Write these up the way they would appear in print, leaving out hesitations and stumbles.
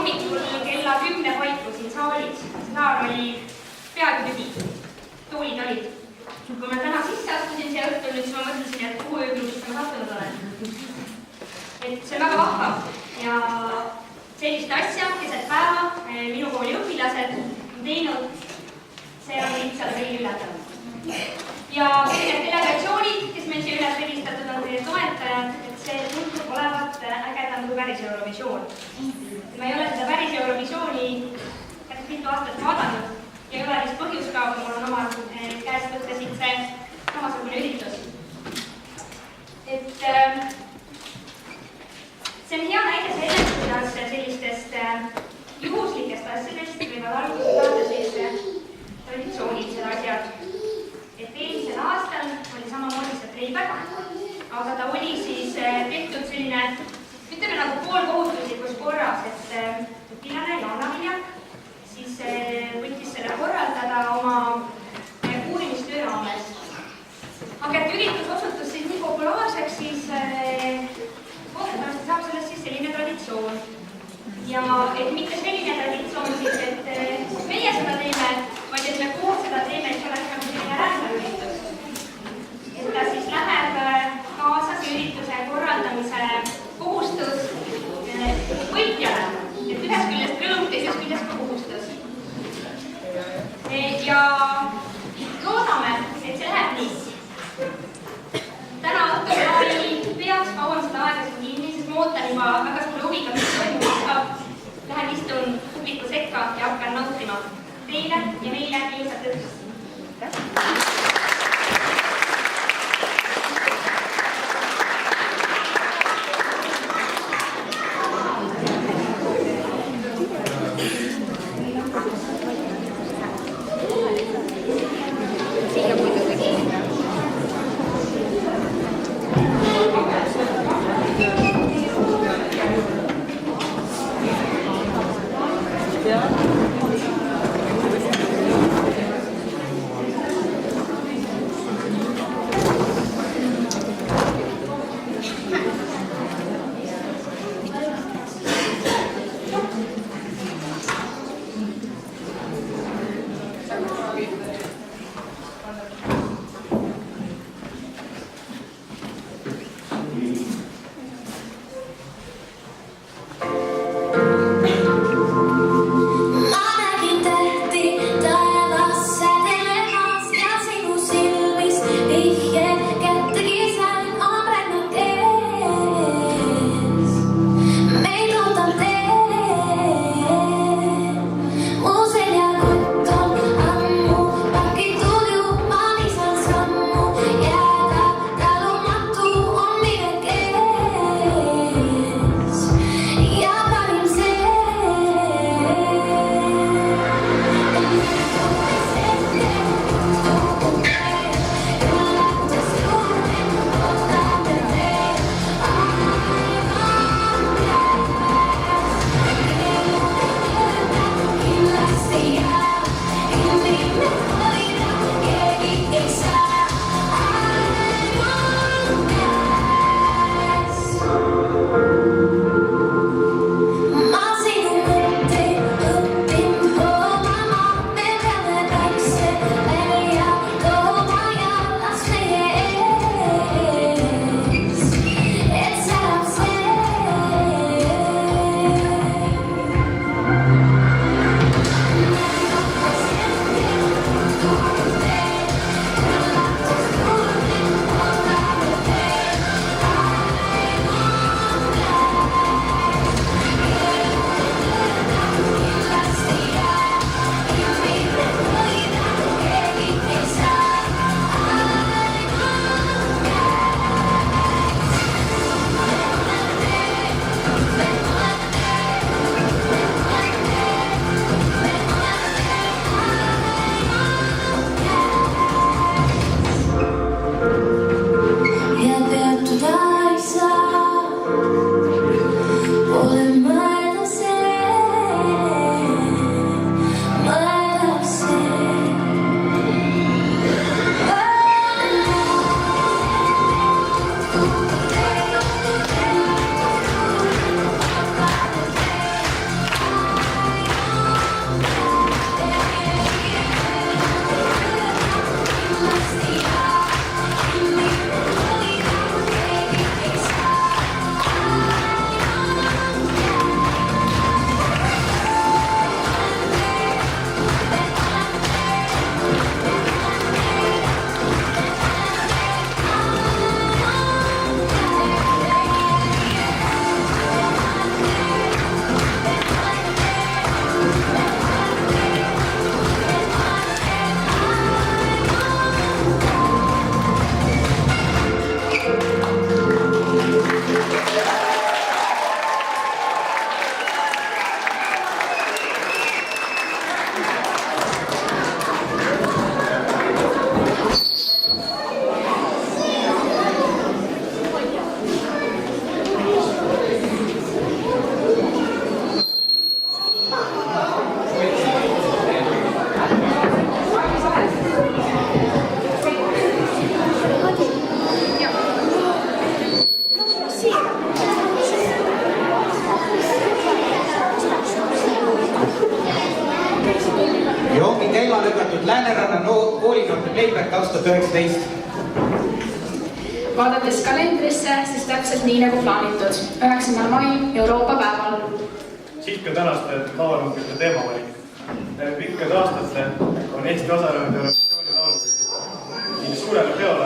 hommikul kella 10 paiku siin saalis. Saal oli peaaegu tühi. Toolid olid. Kui ma täna sisse astusin siia õhtul, nüüd siis ma mõtlesin, et kuhu ööbinusesse ma sattunud olen. Et see on väga vahva ja sellist asja keset päeva minu kooli õpilased on teinud, see on lihtsalt kõige üllatav. Ja need delegatsioonid, kes meil siia üles helistatud on teie toetajad, et see tundub olevat ägedam kui päris Eurovisioon. Ma ei ole seda päris Eurovisiooni päris mitu aastat vaadanud ja ei ole vist põhjus ka, kui mul on oma käest võtta siit see samasugune üritus. Et see on hea näide sellest, kuidas sellistest juhuslikest asjadest võivad alguse saada siis traditsioonilised asjad. Et eelmisel aastal oli samamoodi see treiber, aga ta oli siis tehtud selline, ütleme nagu poolkohustuslikus korras, et õpilane Jaana Viljak siis võttis selle korraldada oma uurimistöö raames. Aga et üritus osutus siis nii populaarseks, siis loodetavasti saab sellest siis selline traditsioon. Ja et mitte selline traditsioon siis, et meie seda teeme, vaid et me koos seda teeme, et see oleks nagu selline rändaüritus. Et ta siis läheb kaasas ürituse korraldamise kohustus võitjale. Et ühest küljest rõõm, teisest küljest ka kohustus. Ja loodame, et see läheb nii. Täna õhtul ma ei peaks kauem seda aega siin kinni, sest ma ootan juba väga suure huviga, mis toimub hakkab. Lähen istun publiku sekka ja hakkan nautima teile ja meile ilusat õhtust. Ja panin see Lääneranna koolinoorte playback 2019. Vaadates kalendrisse, siis täpselt nii nagu plaanitud. 9. mail Euroopa päeval. Siit ka tänaste laulumite teemavalik. Pikkade aastate on Eesti osalenud Eurovisiooni laulumite ning suurele peole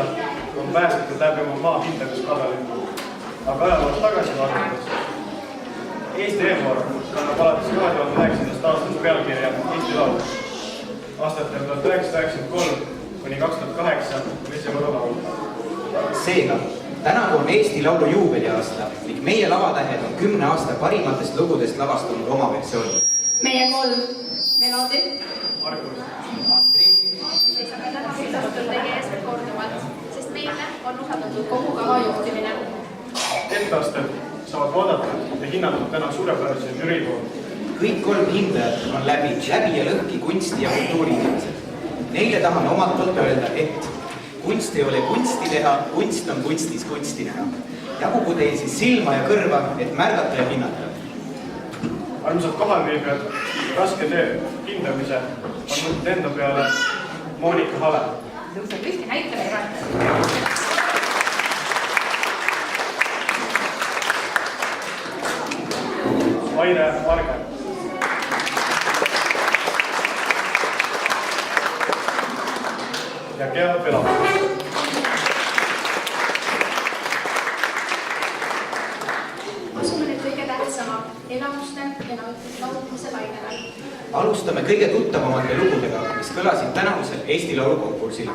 on pääsetud läbi oma maa hindaguskadali. Aga ajaloost tagasi vaadates. Eesti EM-or kannab alates 2009. aastast pealkirja Eesti laul. Aastatel 1993 kuni 2008 Vesemõru laul. Seega, tänavu on Eesti Laulu juubeliaasta ning meie lavatähed on 10 aasta parimatest lugudest lavastunud oma versiooni. Meie 3 Melodi, Markus, Andri. seisame täna õhtul teie ees korduvalt, sest meile on usaldatud kogu kava juhtimine. etteasted saavad vaadatud ja hinnatud täna suurepärase žürii poolt. Kõik 3 hindajad on läbi ja lõhki kunsti ja kultuuriinimesed. Neile tahan omalt poolt öelda, et kunst ei ole kunsti teha, kunst on kunstis kunsti näha. Jagugu teil siis silma ja kõrva, et märgata ja hinnata. Armsad kohalviibijad, raske töö hindamise on võtnud enda peale Moonika Hale. Tõuse püsti, näita meile. Aire Marge. Ja Gea Pela. Asume nüüd kõige tähtsama elamuste ja laulmise lainele. Alustame kõige tuttavamate lugudega, mis kõlasid tänavusel Eesti Laulu konkursil.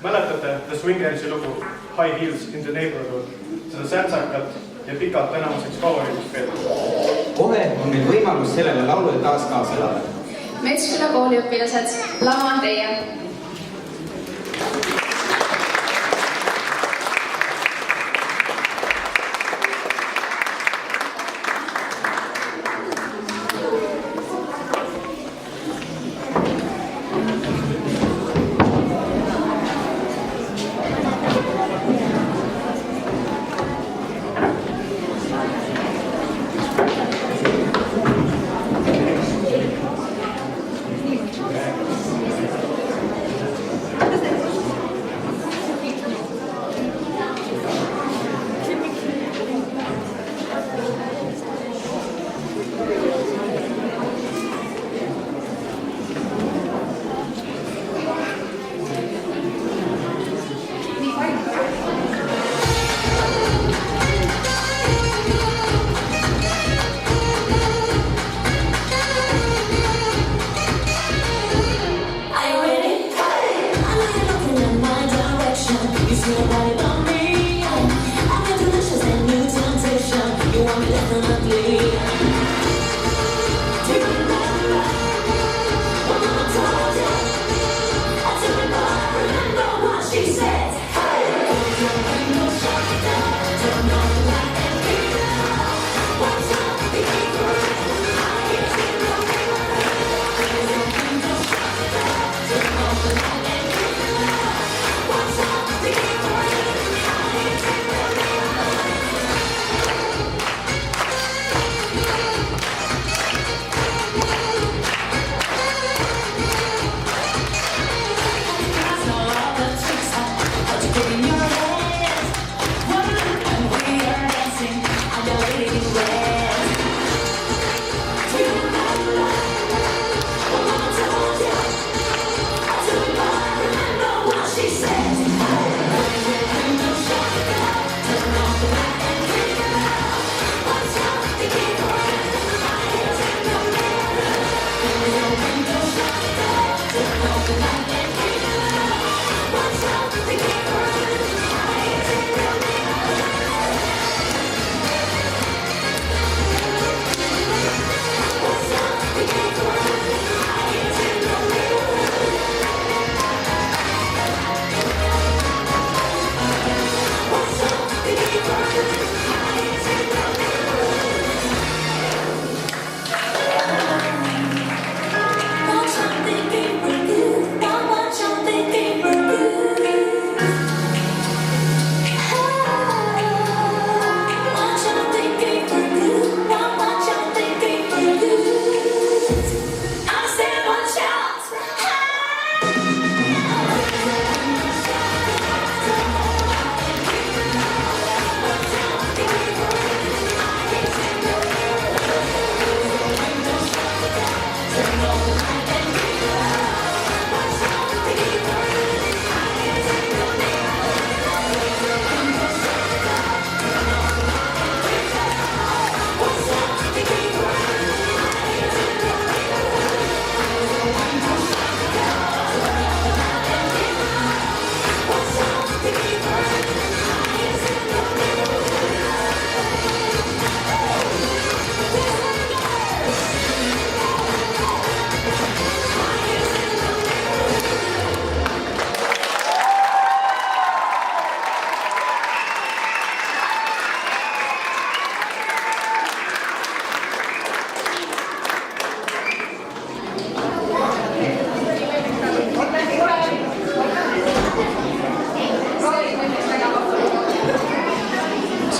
Mäletate The Swingersi lugu High Heels in the Neighborhood, seda säntsakat ja pikalt tänavuseks favoriidiks peetud. Kohe on meil võimalus sellele laulule taas kaasa elada. Metsküla kooliõpilased, lava on teie.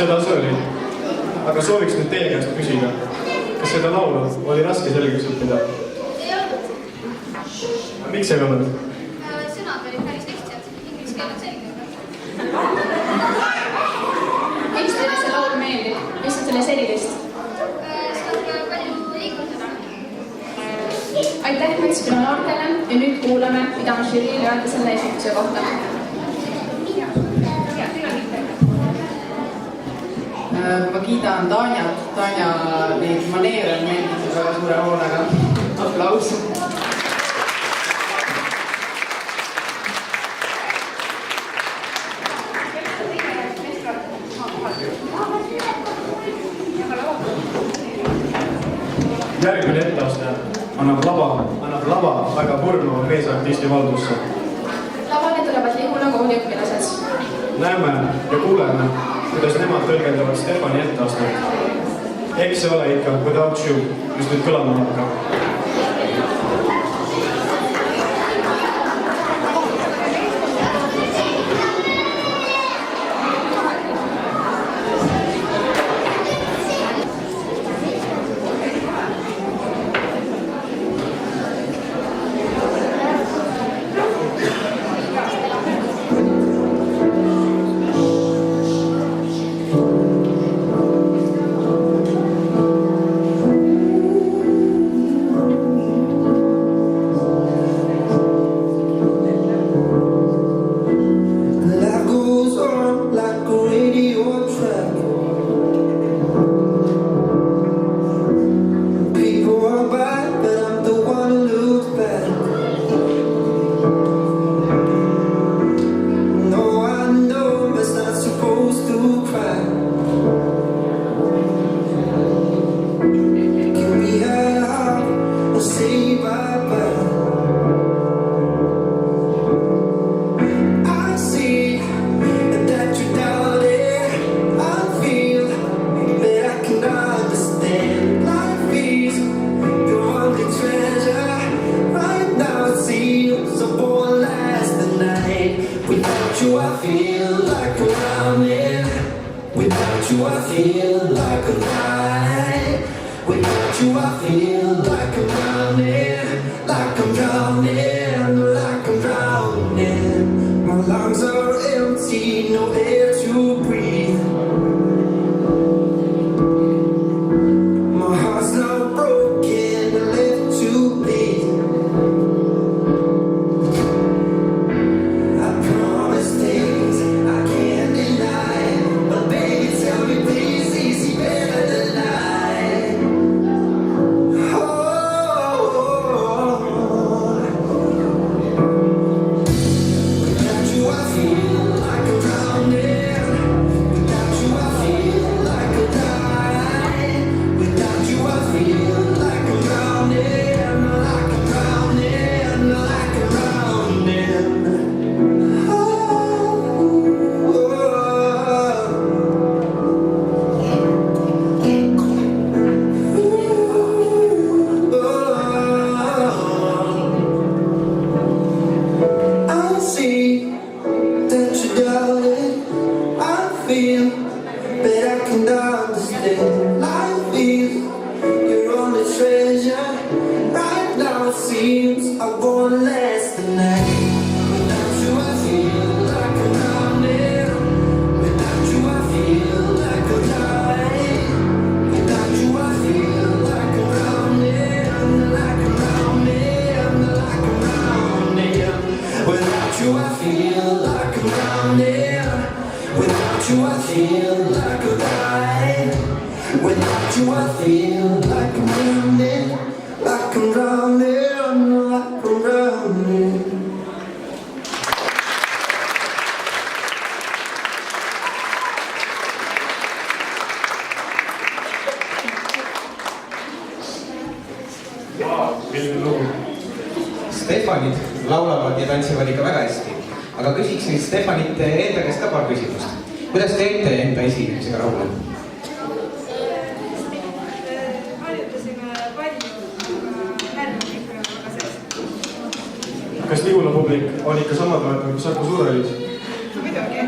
seda see oli. Aga sooviks nüüd teie käest küsida, kas seda laulu oli raske selgeks õppida? Ei olnud. Miks ei olnud? Sõnad olid päris lihtsad, inglise keel on selge. Miks teile see laul meeldib? Mis on selles erilist? Seda palju liigutada. Aitäh Metsküla noortele ja nüüd kuulame, mida on žüriil öelda selle esituse kohta. Ma kiidan Tanjat. Tanja neid maneere meeldib väga suure hoolega. Aplaus. Järgmine etteaste annab lava väga purnava meesartisti valdusse. Lavale tulevad Lihula kooli õpilased. Näeme ja kuuleme, kuidas nemad tõlgendavad Stefani etteastet. Eks see ole ikka Without You, mis nüüd kõlama hakkab. Stefanid laulavad ja tantsivad ikka väga hästi. Aga küsiks nüüd Stefanit enda käest ka paar küsimust. Kuidas te jäite enda esinemisega rahule? Harjutasime palju, aga närvid ikka väga sees. Kas Lihula publik on ikka sama toetav kui Saku Suurhallis? Muidugi.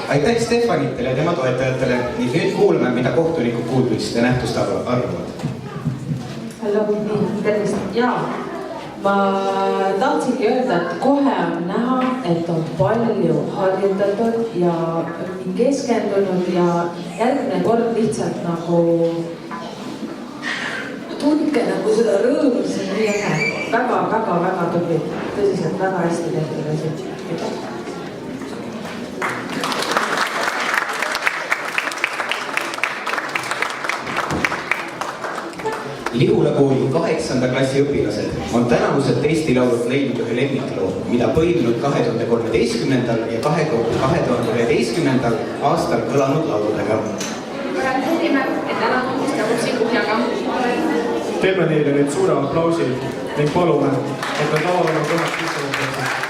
aitäh Stefanitele ja tema toetajatele ning nüüd kuulame, mida kohtunikud kuulmist ja nähtust arvavad. Hallo, tervist. Jaa, ma tahtsingi öelda, et kohe on näha, et on palju harjutatud ja keskendunud ja järgmine kord lihtsalt nagu tundke nagu seda rõõmu, see on nii äge. Väga tubli, tõsiselt väga hästi tehtud asi. Lihula kooli 8. klassi õpilased on tänavused Eesti Laulud leidnud ühe lemmikloo, mida põiminud 2013. ja 2011. aastal kõlanud lauludega. Garanteerime, et täna tunnist jagub siin kuhjaga. Teeme neile nüüd suure aplausi ning palume, et nad avaldavad kõnast sissemuudesse.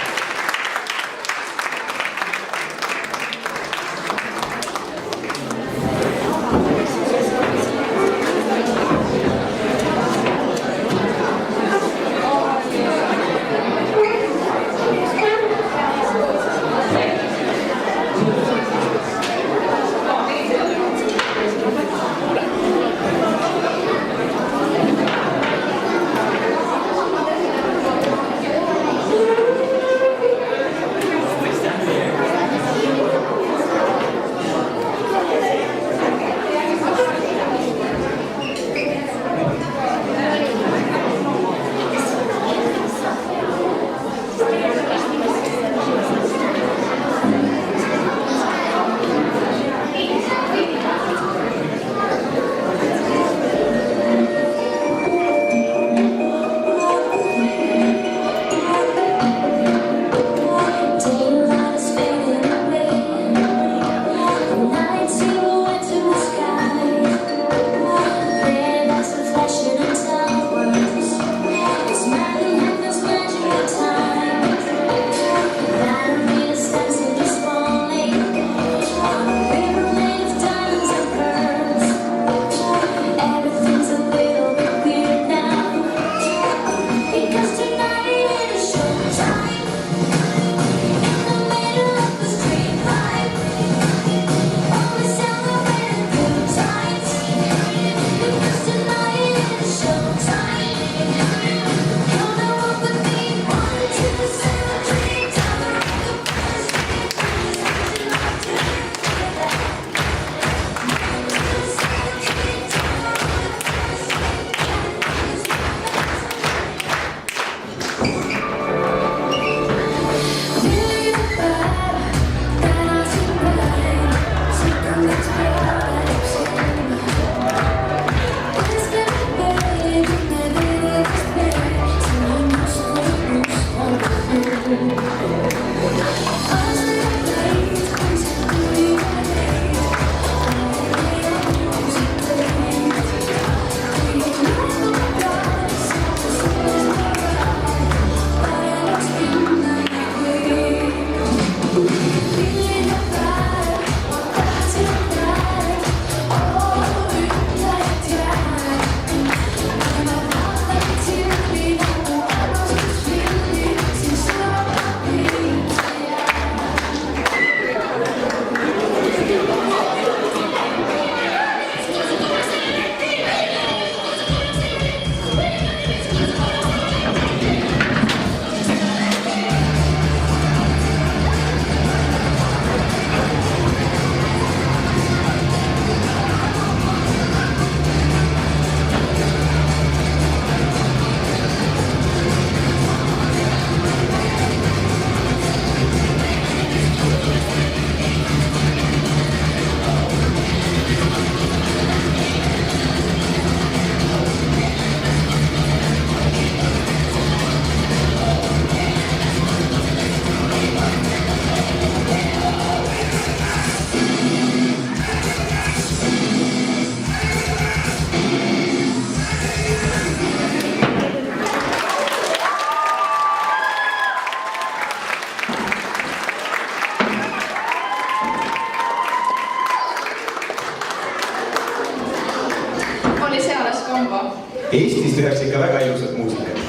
Eestis tehakse ikka väga ilusat muusikat.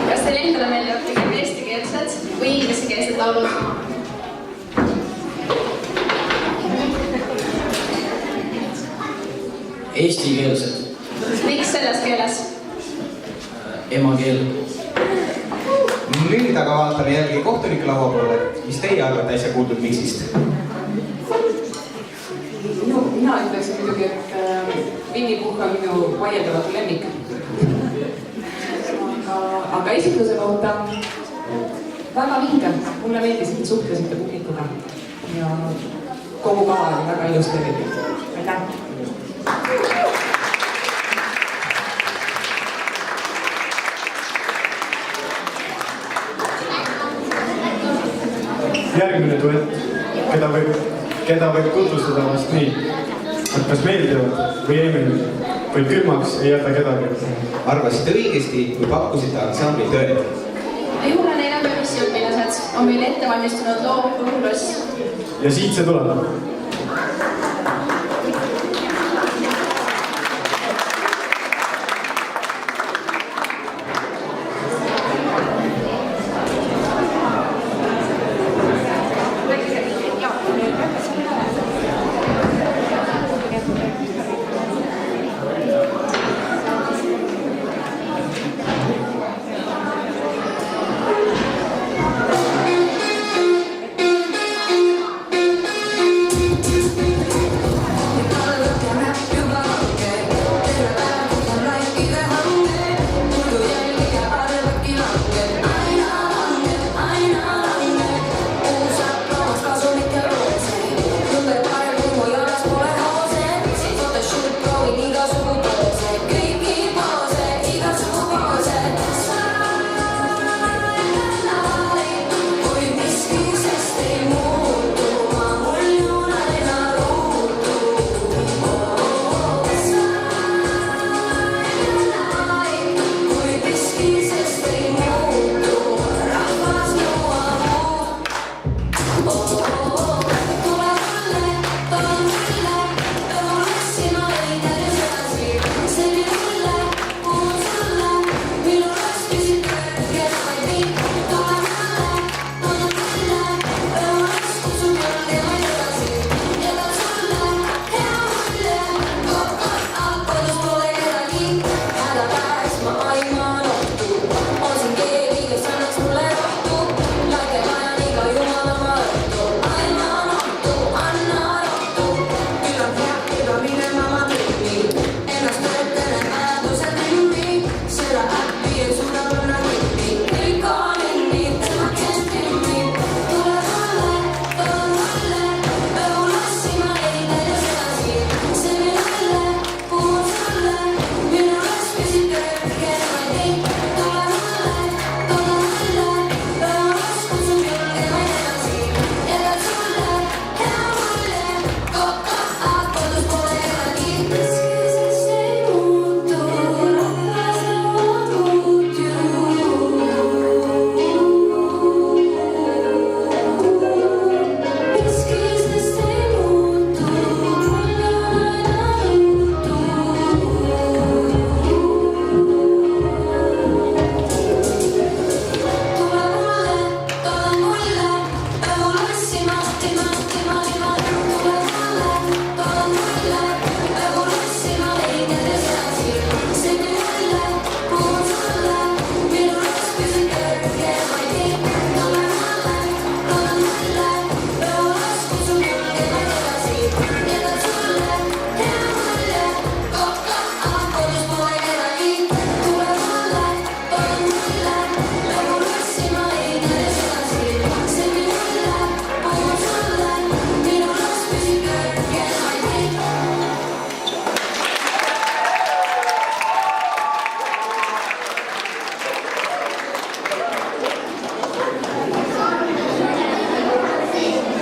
Kas teile endale meeldivad pigem eestikeelsed või ingliskeelsed laulud? eestikeelsed. Miks selles keeles? Emakeel. Nüüd aga vaatame jällegi kohtunike laua poole. Mis teie arvate äsja kuuldud miksist? Mina ütleksin muidugi, et Winnie Puhh on minu vaieldavatu lemmik. Aga esitluse kohta väga vinge. Mulle meeldis, et suhtlesite publikuga. Ja kogu kava oli väga ilus tegelikult. Aitäh! Järgmine duett, keda võib tutvustada vast nii. Kas meeldivad või ei meeldi? Või külmaks ei jäta kedagi. Arvasite õigesti, kui pakkusite ansambli tööle. Juhula 4. õpilased on meil ette valmistunud loo Õhuloss. Ja siit see tuleb.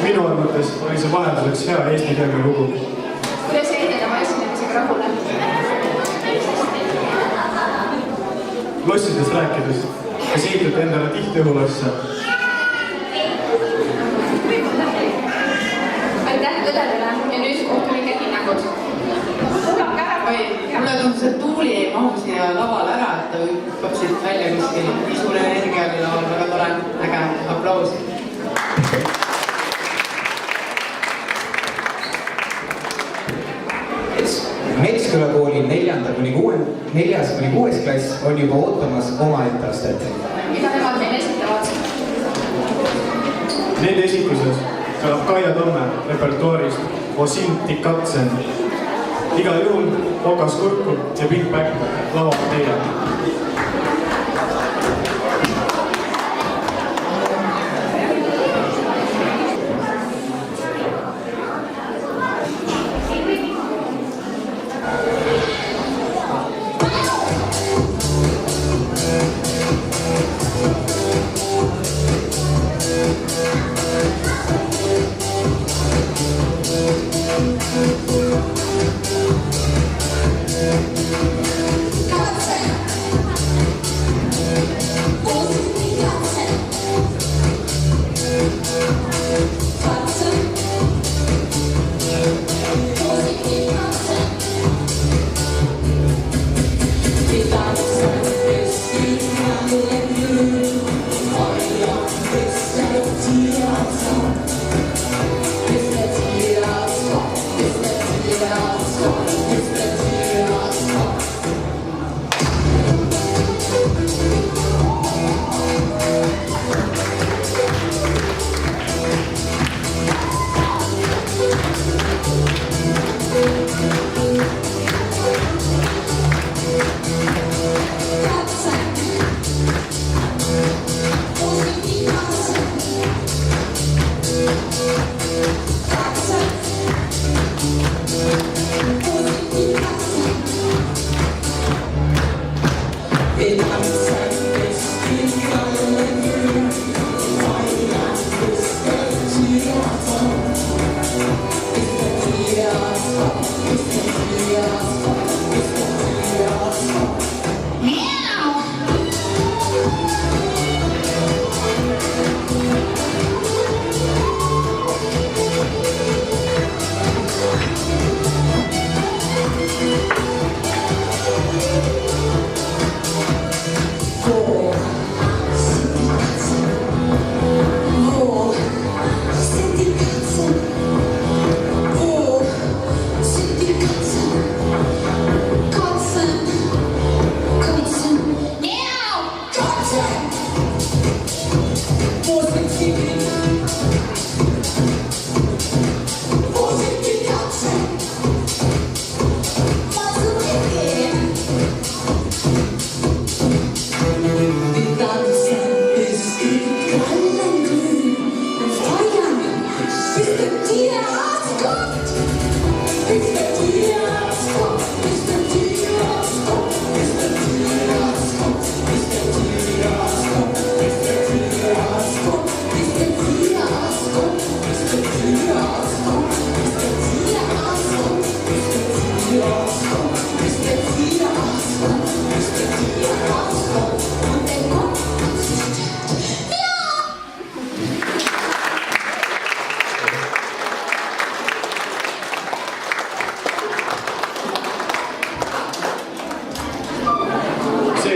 Minu arvates oli see vahelduseks hea eesti keele lugu. Kuidas jäid oma esinemisega rahule? Lossidest rääkides, kas ehitate endale tihti õhulosse? Aitäh õdedele ja nüüd kohtunike hinnangud. Kuulake ära või? Mulle tundus, et Tuuli ei mahu siia lavale ära, et ta hüppab siit välja kuskil. Nii suure energia oli laval, väga tore, äge, aplaus. Meeskond Metsküla kooli 4.–6. klass on juba ootamas omaette astet. mida nemad meile esitavad? Nende esituses kõlab Kaia Tamme repertuaarist Osinti Katsen. Igal juhul Okas Kurku ja Big Back lavavad teile.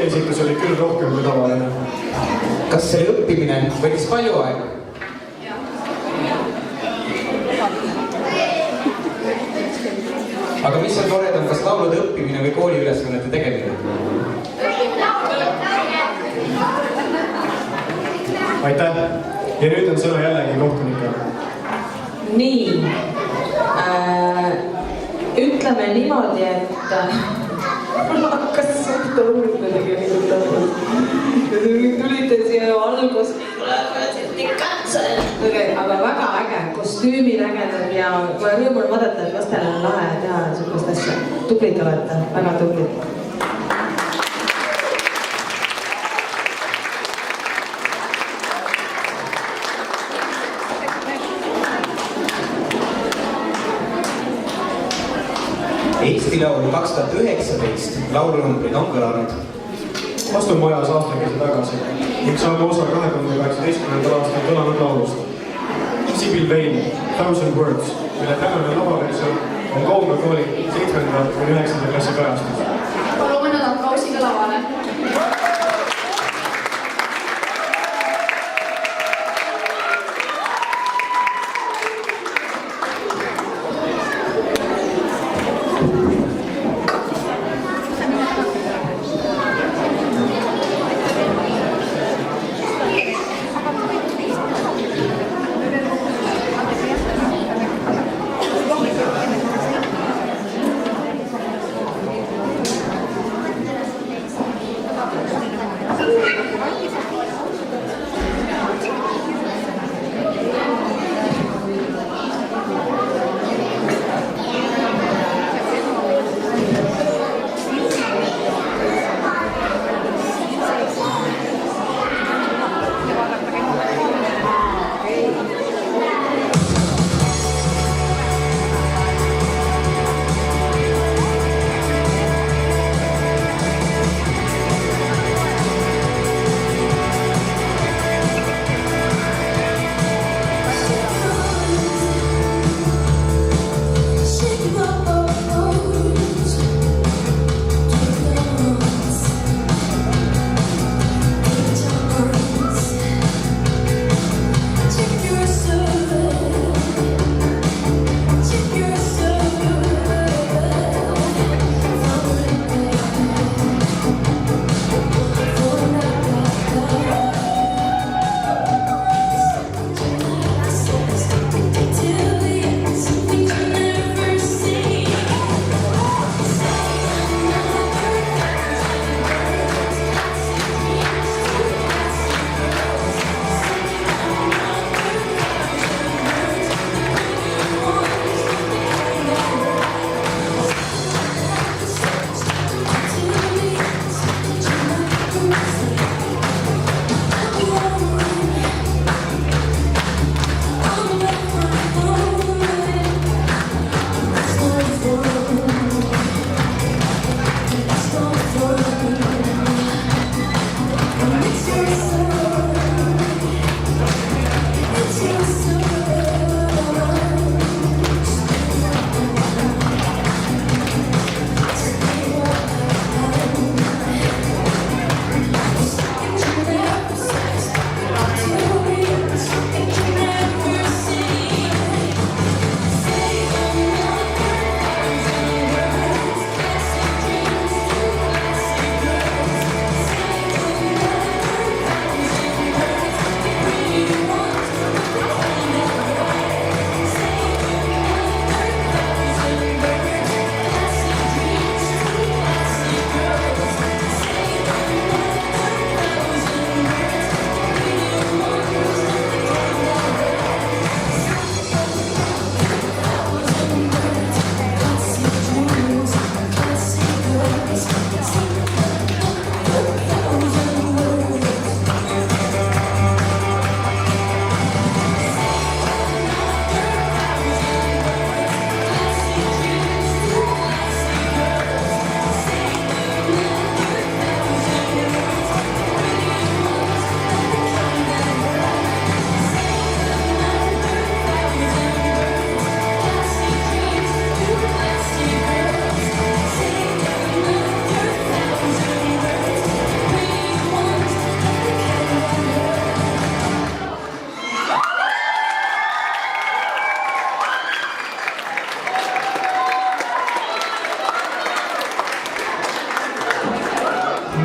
Esitus oli küll rohkem kui tavaline. Kas selle õppimine võttis palju aega? Aga mis on toredam, kas laulude õppimine või kooliülesannete tegemine? Aitäh! Ja nüüd on sõna jällegi kohtunikele. Nii. Ütleme niimoodi, et mul hakkas suht õudne tegelikult olnud. Tulite siia alguses, aga väga äge, kostüümid ägedad ja kohe rõõmul vaadata, et lastele on lahe teha niisugust asja. Tublid olete, väga tublid. Eesti Laul 2019 laulunumbrid on kõlanud. Astume ajas aastakese tagasi ning saame osa 2018. aastal kõlanud laulust. Sibyl Vane, 1000 Words, mille tänane lavaversioon on Kaunga kooli 7.–9. klassi kajastus. Palume nad aplausiga lavale.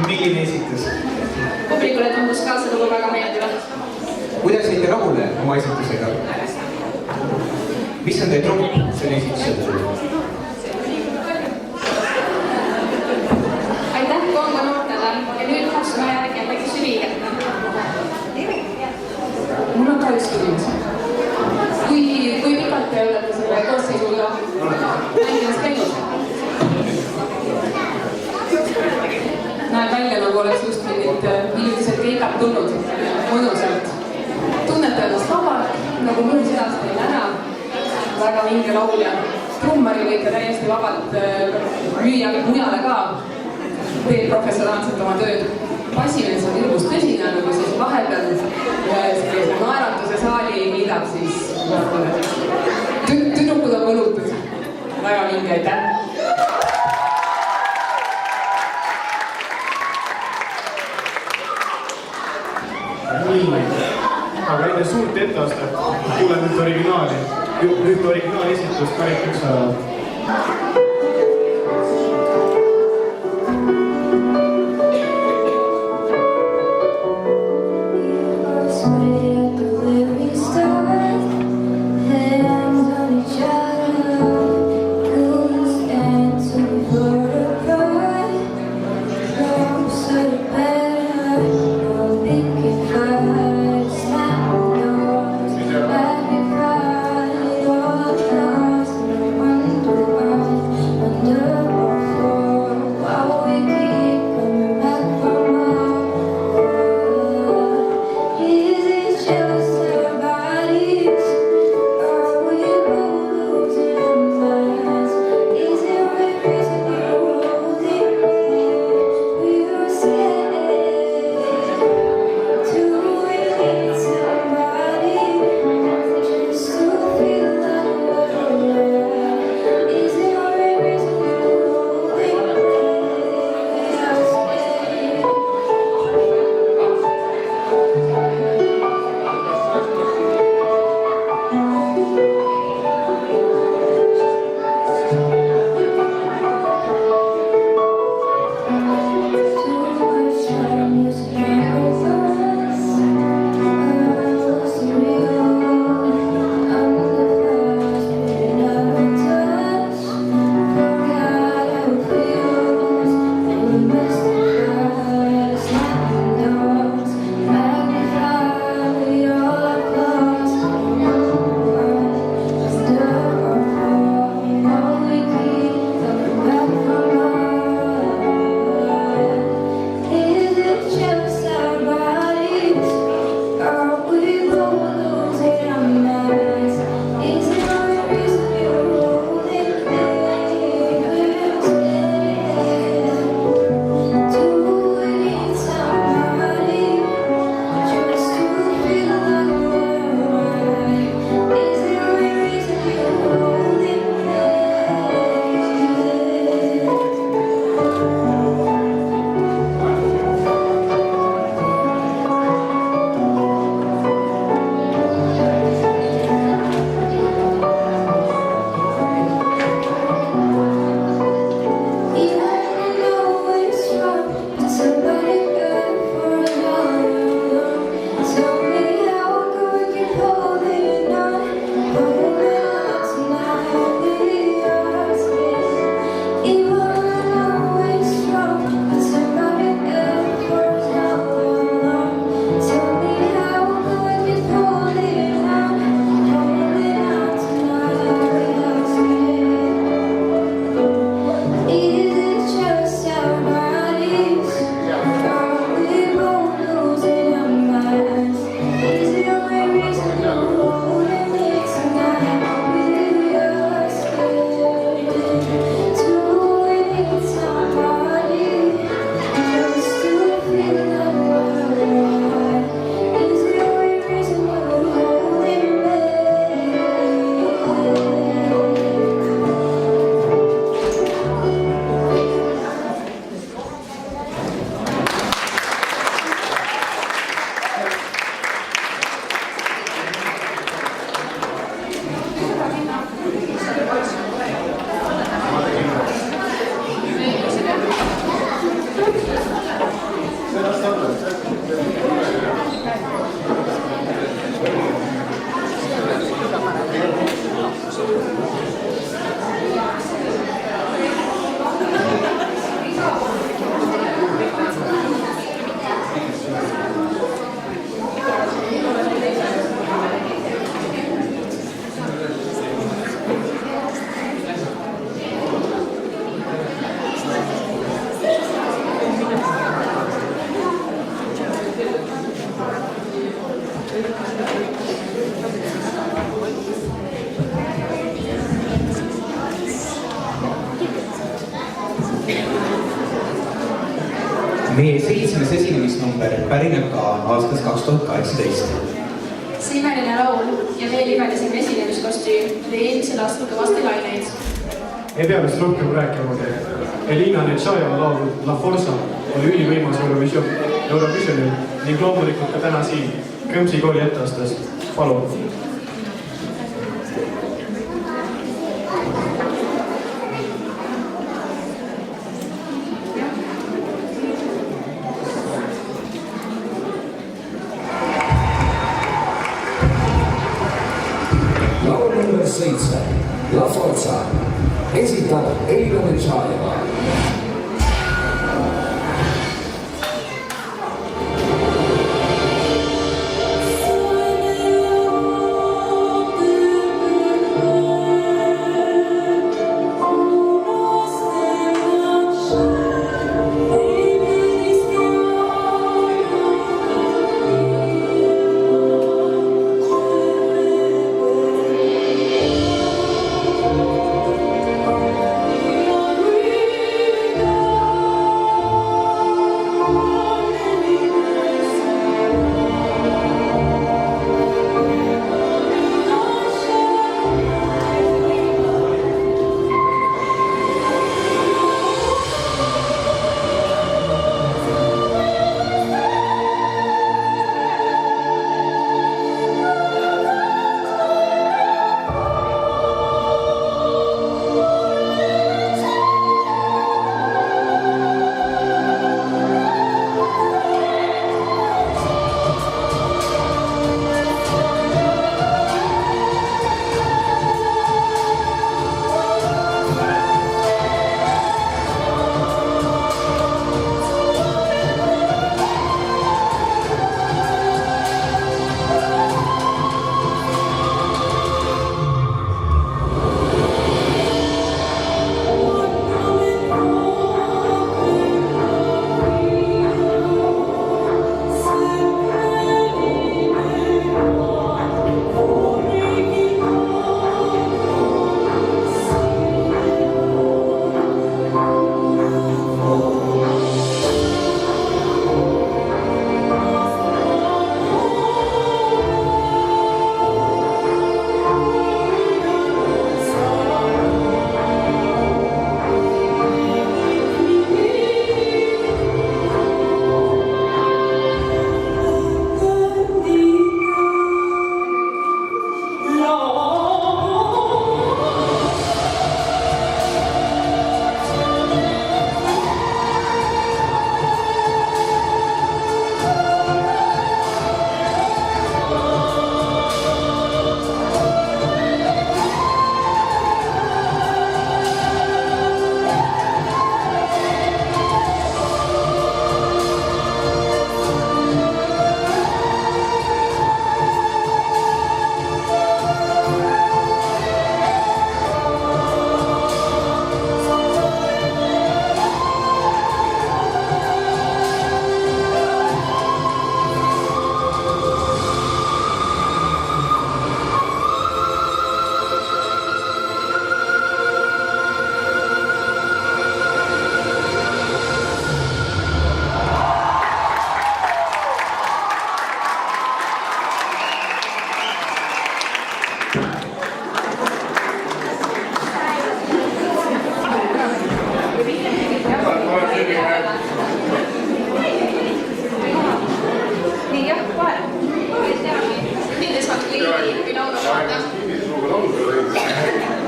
milline esitus? publikule tundus ka see lugu väga meeldivat. kuidas jäite rahule oma esitusega? mis on teie tropp selle esituse puhul? aitäh Kongo noortele ja nüüd kutsume järgi väike süviga. mul on ka üks küsimus. kui pikalt te olete selle koosseisuga mängimas käinud? Näeb välja, nagu oleks just mingit hiljutised keikad tulnud mõnusalt. Tunnete ennast vabalt, nagu mul seast ei näha. Väga vinge laulja. Trummari võite täiesti vabalt müüa mujale ka. Teed professionaalselt oma tööd. Bassimees on hirmus tõsine, nagu siis vahepeal sellise naeratuse saali hiidab, siis tüdrukud on võlutud. Väga vinge, aitäh! Nii, aga enne suurt etteastet kuulen ühte originaalesitust Karik Üksaral. meie 7. esinemisnumber pärineb ka aastast 2018. see imeline laul ja veel imelisem esinemiskostüüm tõi eelmisel aastal kõvasti laineid. ei pea vist rohkem rääkimagi. Elina Netšajeva laul La Forza oli ülivõimas Eurovisionil ning loomulikult ka täna siin Kõmsi kooli etteastes. Palun. Laul number 7, La Forza, esitab Elina Netšajeva.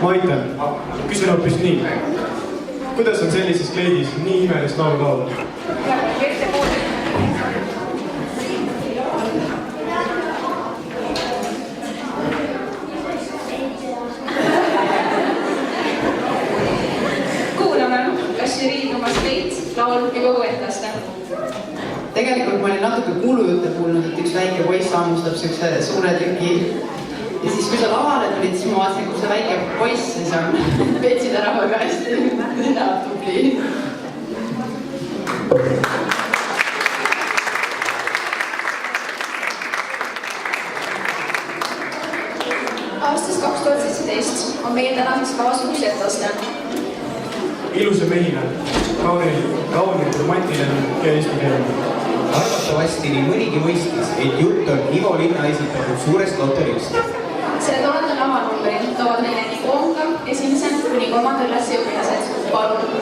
Ma aitan. Küsin hoopis nii. Kuidas on sellises kleidis nii imelist laulu laulda? Kuulame, kas žürii Toomas Kleit laul juba võetaste. Tegelikult ma olin natuke kuulujutte kuulnud, et üks väike poiss hammustab siukse suure tüki. Ja siis kui sa lavale tulid, siis ma vaatasin, kui see väike poiss siis on petsid ära väga hästi. Näeb tubli. Aastast 2017 on meie tänases kavas uus etteaste. Iluse mehine, kaunine kaunilt romantiline ja eestikeelne. Arvatavasti nii mõnigi mõistis, et jutt on Ivo Linna esitatud suurest loteriist. Selle toreda lavanumbri toovad meile nii koonga 1. kuni 3. klassi õpilased. Palun!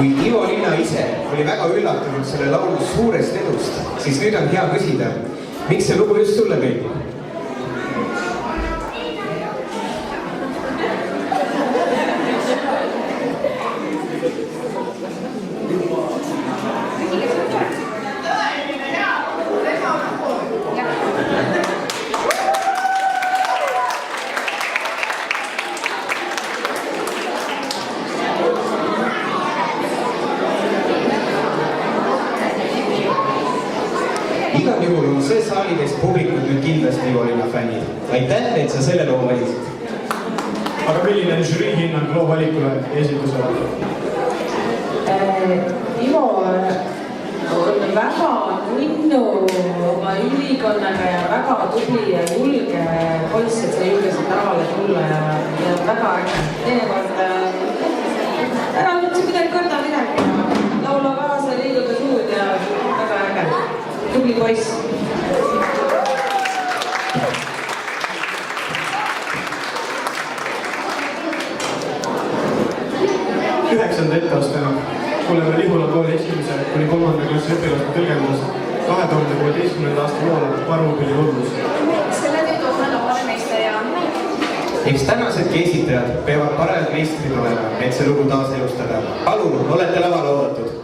Kui Ivo Linna ise oli väga üllatunud selle laulu suurest edust, siis nüüd on hea küsida, miks see lugu just sulle meeldib? Igal juhul on see saalides publikud nüüd kindlasti Ivo Linna fännid. Aitäh, et sa selle loo valisid. Aga milline on žürii hinnang loo valikule esitusele? Ivo on väga nunnu oma ülikonnaga ja väga tubli ja julge poiss, et sa julgesid lavale tulla ja väga äge. Teinekord ära üldse midagi karda midagi. Laula kaasa, liiguda Gümnaasiumi õpilaste tõlgendas 2016. aasta loole Parmupilli hullus. Selle tõi toona lavale meister Jaan. Eks tänasedki esitajad peavad parajad meistrid olema, et see lugu taas elustada. Palun, olete lavale oodatud.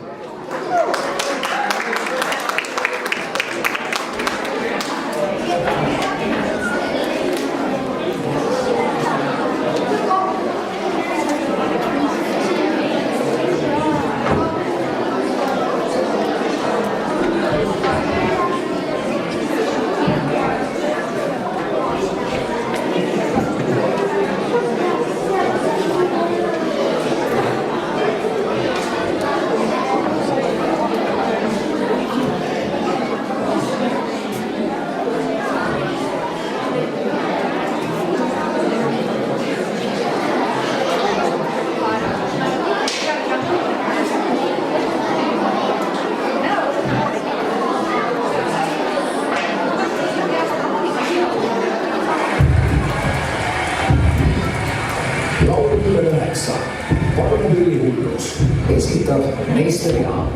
Parmupilli hullus esitab meister Jaan.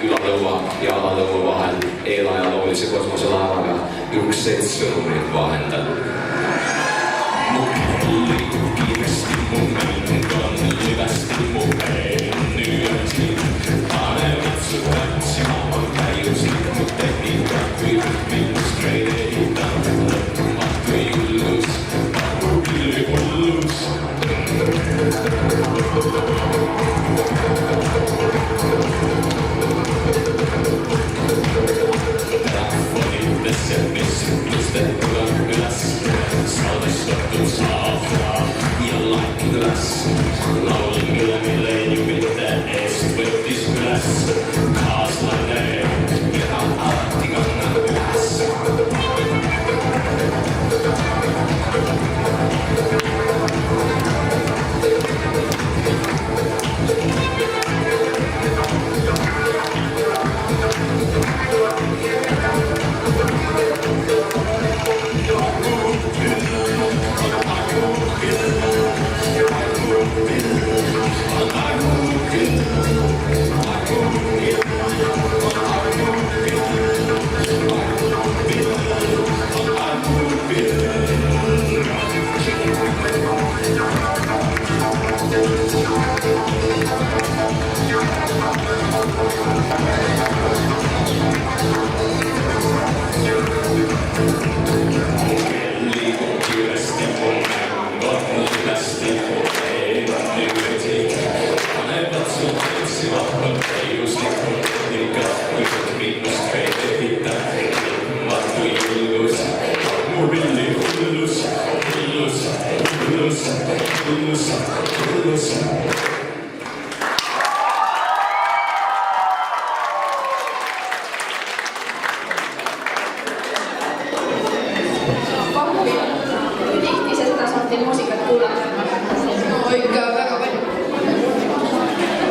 Ylalõua ja alalõua vahel eelajaloolise kosmoselaevaga üks set sõnumit vahendab. Mu liigub kiiresti, mu mäng on livesti, mu peen nüüdki panevad su tantsima, on täiuslik mu tehnika, kui rühmilust meid ehitab lõpmatu jullus, Parmupilli hullus. Telefonidesse, mis tuleb üles, salvestatud saab ja laetud üles. Laulin üle, mille jubite eest võttis üles. Kaaslane, keda alati kannab üles.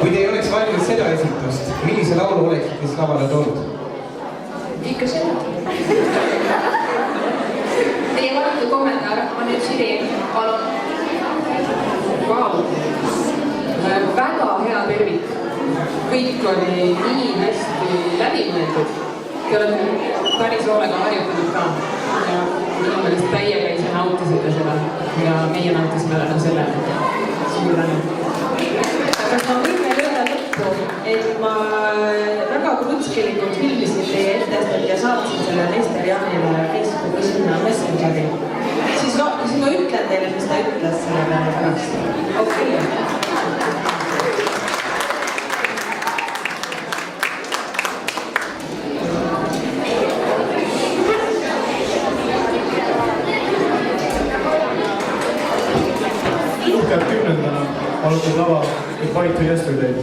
Kui te ei oleks valmis seda esitust, millise laulu oleksite siis lavale toonud? Ikka seda. Teie valitud kommentaar on nüüd Siri, palun. Vau, väga hea tervik. Kõik oli nii hästi läbimõeldud. Te olete päris hoolega harjutanud ka. Ja minu meelest täiega ise nautisite seda ja meie nautisime selle. Suur tänu. kas ma võin veel öelda lõppu, et ma väga krutskelikult filmisin teie ettestet ja saatsin selle Neister Jaanile Facebooki sinna Messengeri. Siis ma ütlen teile, mis ta ütles selle peale pärast. Okei. Uhkelt 10. alustab lava Fight to Yesterday.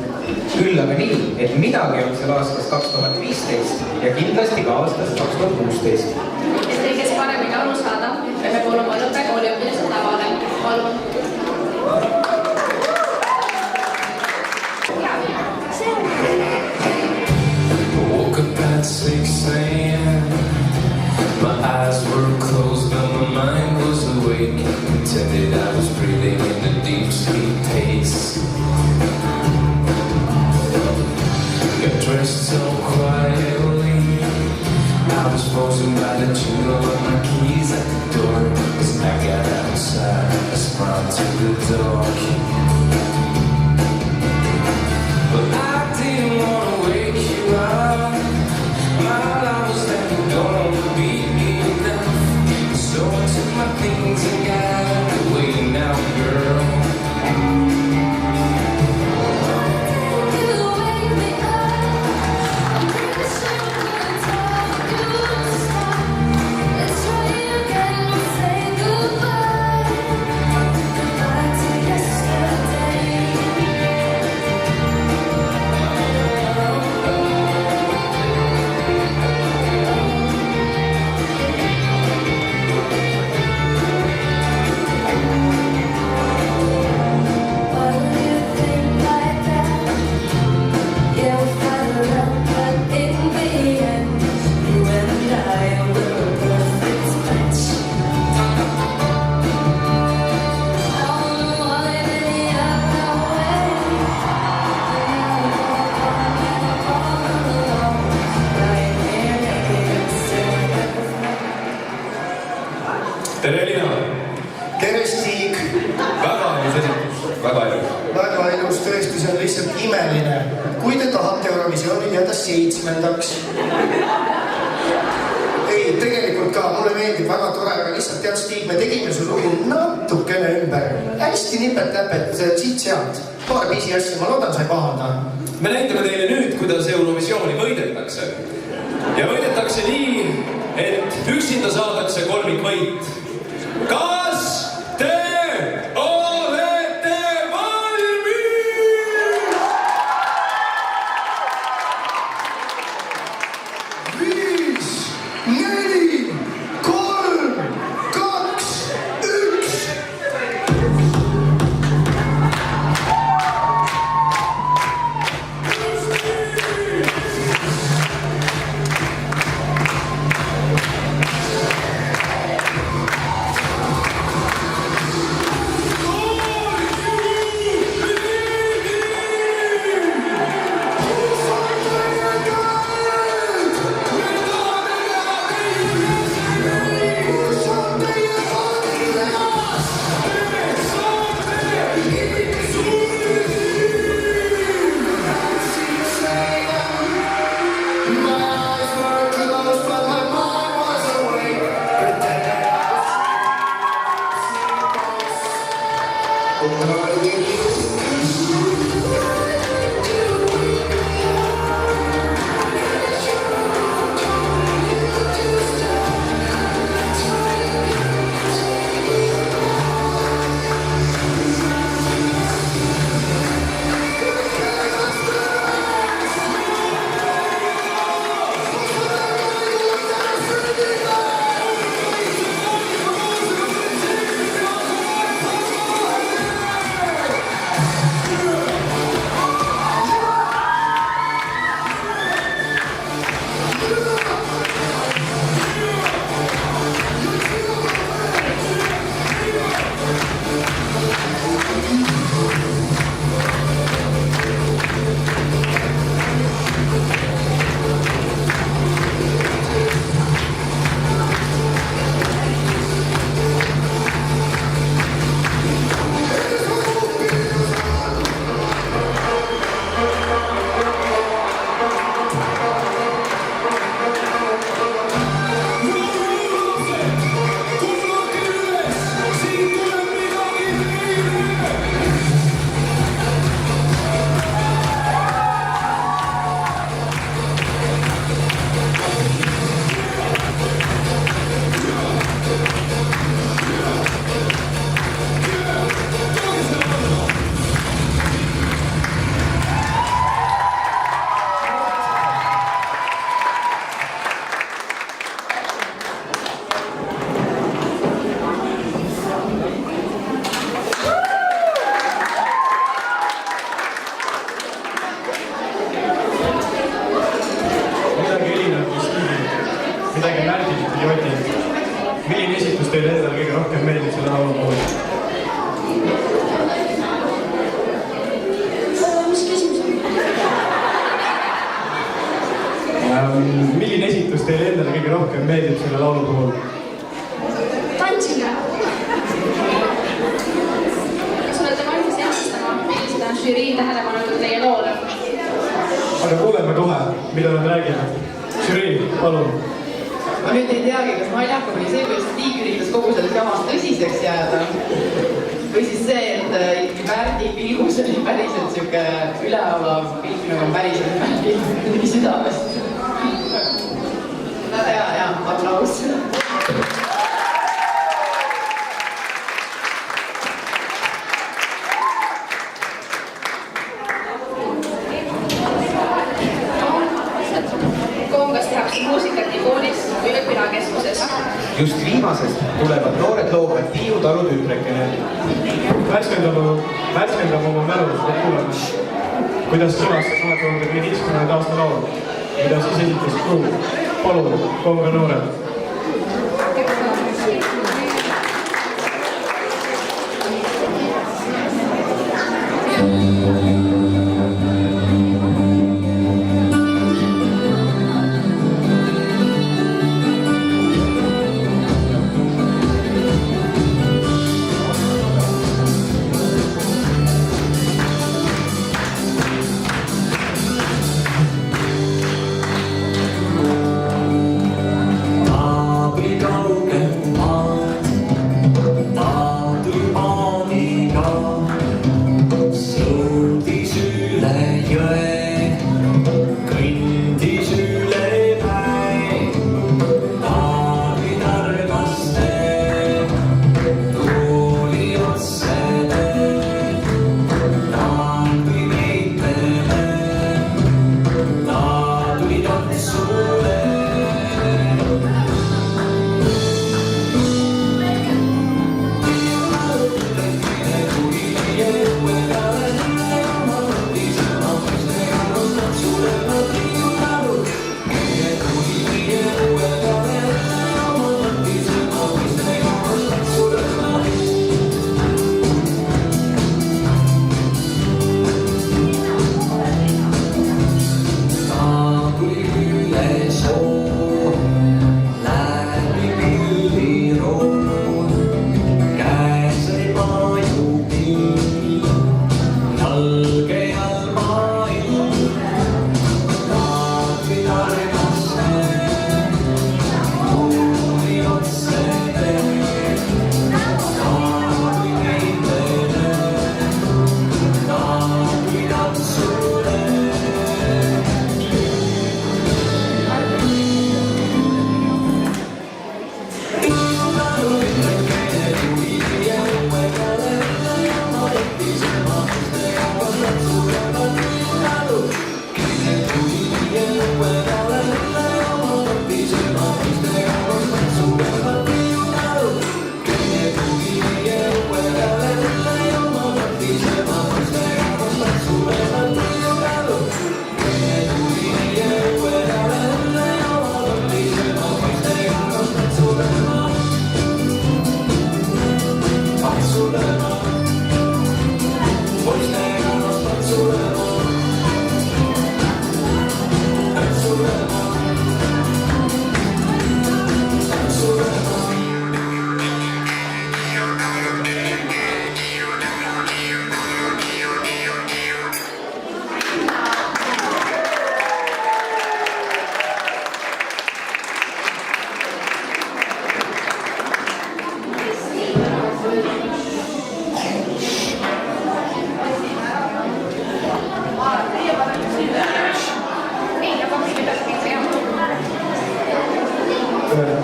Küll aga nii, et midagi on seal aastast 2015 ja kindlasti ka aastast 2016. Et kõigest paremini aru saada, peame kuulama lõppekooli õpilased lavale. Palun. Woke up at 6 a.m. My eyes were closed but my mind was awake. Pretended I was breathing in a deep sleep pace. Got dressed so quietly. I was frozen by the jingle of my keys at the door. As I got outside, I sprang to the dark. But I didn't want to wake you up. My life was never gonna be enough. So I took my things and got away now, girl. Tere, Elina! Tere, Stig! Väga ilus esitus, väga ilus. Väga ilus, tõesti, see on lihtsalt imeline. Kui te tahate Eurovisioonil jääda 7. Ei, tegelikult ka, mulle meeldib väga tore, aga lihtsalt tead, Stig, me tegime su lugu natukene ümber. Hästi nipet-täpet, siit-sealt. Paar pisi asja, ma loodan, sa ei pahanda. Me näitame teile nüüd, kuidas Eurovisiooni võidetakse. Ja võidetakse nii, et üksinda saadakse kolmikvõit. Kas te olete valmis? 5, 4, 3, 2, 1. esimese laulu puhul. Mis küsimus on? Milline esitus teile endale kõige rohkem meeldib selle laulu puhul? Tantsida. Kas olete valmis ennustama, millised on žürii tähelepanekud teie loole? Aga kuuleme kohe, mida nad räägivad. Žürii, palun. Ma nüüd ei teagi, kas naljakam oli see, kuidas Tiik üritas kogu selles jamas tõsiseks jääda. Või siis see, et Värdi pilgus oli päriselt siuke üleolav pilk, nagu on päriselt Värdi südamest. Ja, aplaus. Kongas tehakse muusikat nii koolis kui õpilakeskuses. Just viimasest tulevad noored loogad Tiiu talu tütrekene. Värskendab oma mälu, kuuleme, kuidas sõnastas 2015. aasta laul, mida siis esitas Kruu. Palun, Konga noored.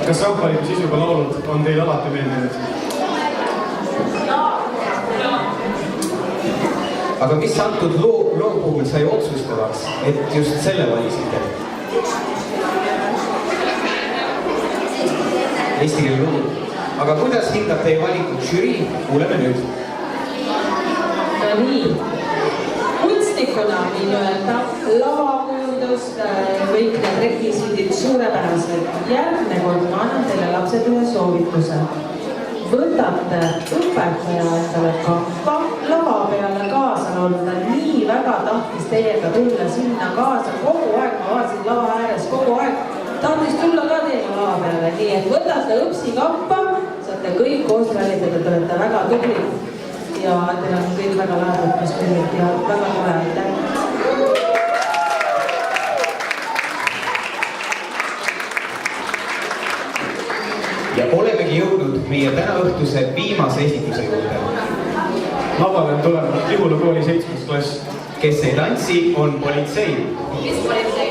Kas rahvaliku sisuga laulud on teil alati meeldinud? Aga mis antud loo puhul sai otsustavaks, et just selle valisite? Eesti keele lugu. Aga kuidas hindab teie valikut žürii? Kuuleme nüüd. No nii. Kunstnikuna võin öelda lavakujundus, kõik need rekvisiidid suurepärased. Järgmine kord ma annan teile lapsed ühe soovituse. võtate õpetaja endale kappa lava peale kaasa laulda, nii väga tahtis teiega tulla sinna kaasa kogu aeg, ma vaatasin lava ääres kogu aeg, tahtis tulla ka teiega lava peale, nii et võtate õpsi kappa, saate kõik koos välitada, te olete väga tublid ja teil on kõik väga lahedad kostüümid ja väga tore, aitäh. Ja olemegi jõudnud meie tänaõhtuse viimase esituse juurde. Lavale on tulenud Lihula kooli 7. klass. Kes ei tantsi, on politsei. Mis politsei?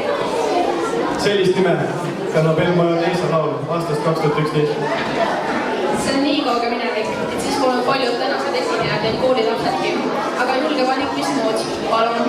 Sellist nime kannab Elmar Neisa laul aastast 2011. See on nii kauge minevik, et siis pole paljud tänased esinejad ja koolilapsedki. Aga julge valik, mis mood? Palun.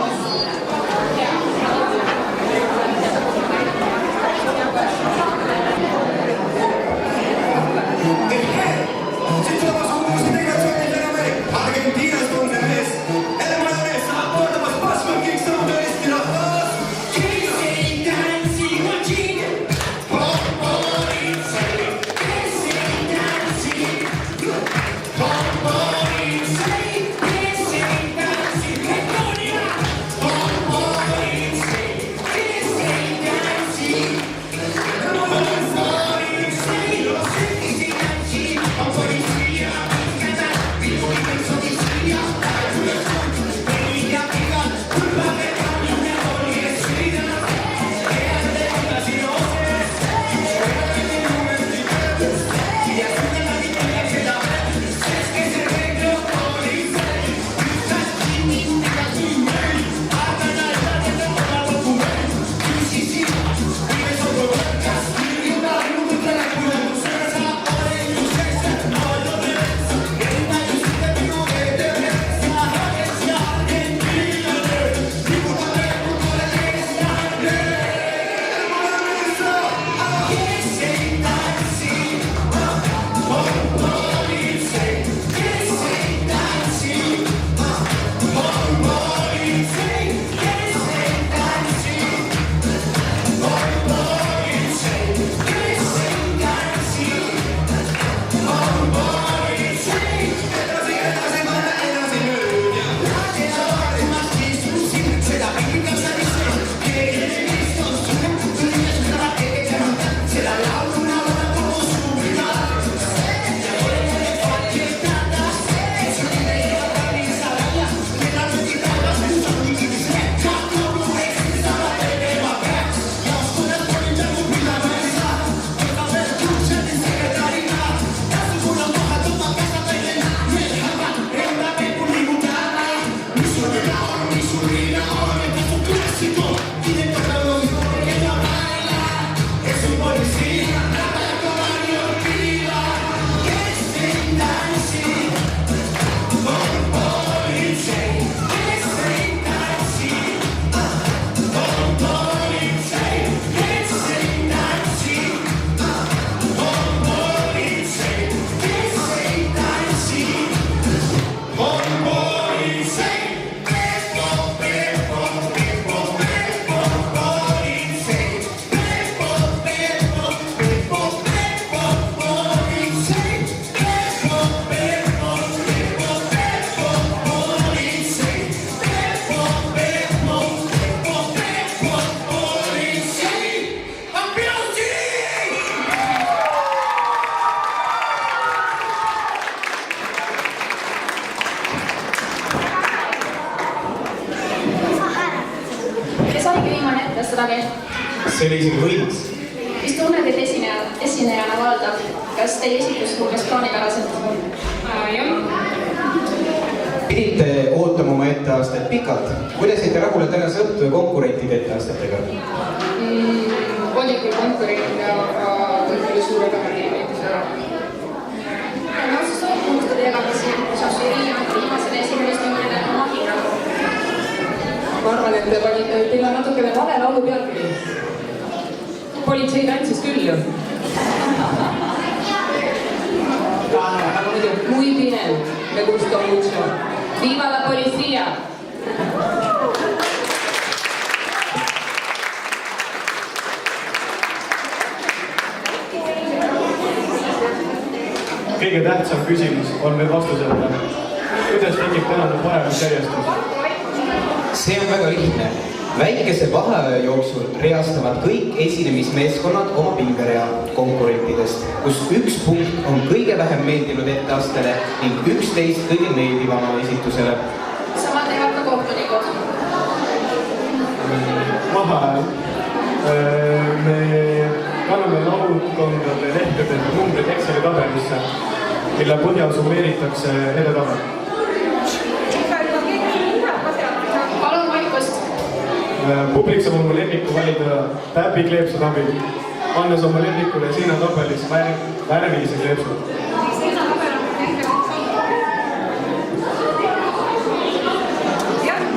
See oli isegi võimas. Mis tunned, et esinejana valdab? Kas teie esitus kulges plaanipäraselt? Pidite ootama oma etteastet pikalt. Kuidas jäite rahule tänase õhtu ja konkurentide etteastetega? Oli küll konkurent, aga võib-olla suure vähemini meeldis ära. Ma otsus ootamust jagasin Šaširi viimasele esimest juurde oma hinnangu. Ma arvan, et teil on natukene vale laulu pealkiri. Politsei tantsis küll ju. Aga muidu, muy bien, me gustó mucho. Viva la policía! Kõik kõige tähtsam küsimus on veel vastuseta. Kuidas tekib tänane paremusjärjestus? See on väga lihtne. Väikese vaheaja jooksul reastavad kõik esinemismeeskonnad oma pingerea konkurentidest, kus üks punkt on kõige vähem meeldinud etteastele ning 11 kõige meeldivama esitusele. Sama teevad ka kohtunikud. Vaheajal me kanname laulkondade lehtedelt numbrid Exceli tabelisse, mille põhjal summeeritakse edetabel. Palun vaikust. Publik saab oma lemmiku valida täpi kleepsud abil, annes oma lemmikule seinatabelis värvilise kleepsu.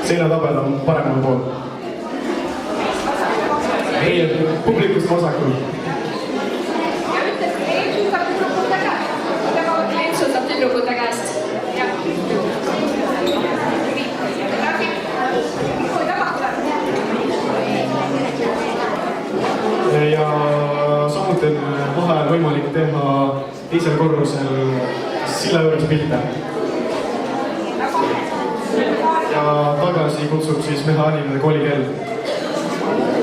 Seinatabel on paremal pool. Meie publikust vasakul. Kleepsud saab tüdrukute käest. Ja samuti on vaheajal võimalik teha teisel korrusel silla juures pilte. Ja tagasi kutsub siis mehaaniline koolikell.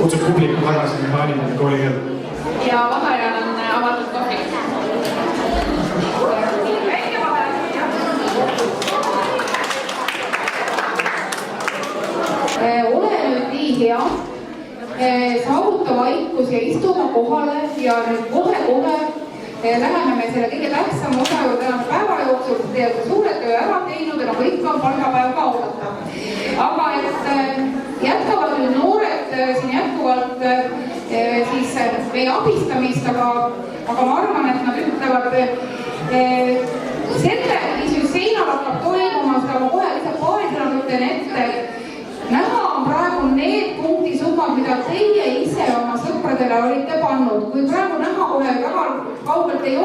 Kutsub publiku tagasi mehaaniline koolikell. Ja vaheajal on avatud kohvik. Ole nüüd nii hea, saavuta vaikus ja istuma kohale ja nüüd kohe-kohe läheme me selle kõige tähtsama osa juurde tänase päeva jooksul, sest te olete suured töö ära teinud ja nagu ikka on palgapäev ka oodata. Aga et jätkavad nüüd noored siin jätkuvalt siis meie abistamist, aga ma arvan, et nad ütlevad selle, mis nüüd seinal hakkab toimuma, seda ma kohe lihtsalt paari sõna ütlen ette. Näha on praegu need punktisummad, mida teie ise oma sõpradele olite pannud. Kui praegu näha kohe väga kaugelt ei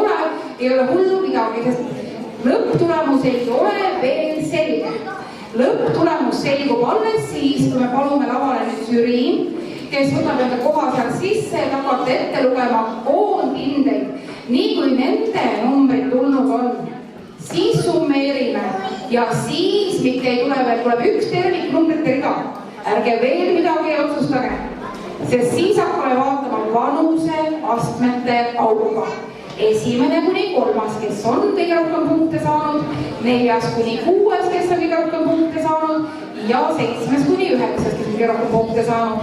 ole hullu midagi, sest lõpptulemus ei ole veel selge. Lõpptulemus selgub alles siis, kui me palume lavale nüüd žürii, kes võtab enda koha seal sisse ja hakkate ette lugema koondindeid. Nii kui nende numbrid tulnud on, siis summeerime ja siis mitte ei tule veel, tuleb üks terviknumbrite rida. Ärge veel midagi otsustage, sest siis hakkame vaatama vanuse astmete kaupa. 1. kuni 3., kes on kõige rohkem punkte saanud, 4. kuni 6., kes on kõige rohkem punkte saanud ja 7. kuni 9., kes on kõige rohkem punkte saanud.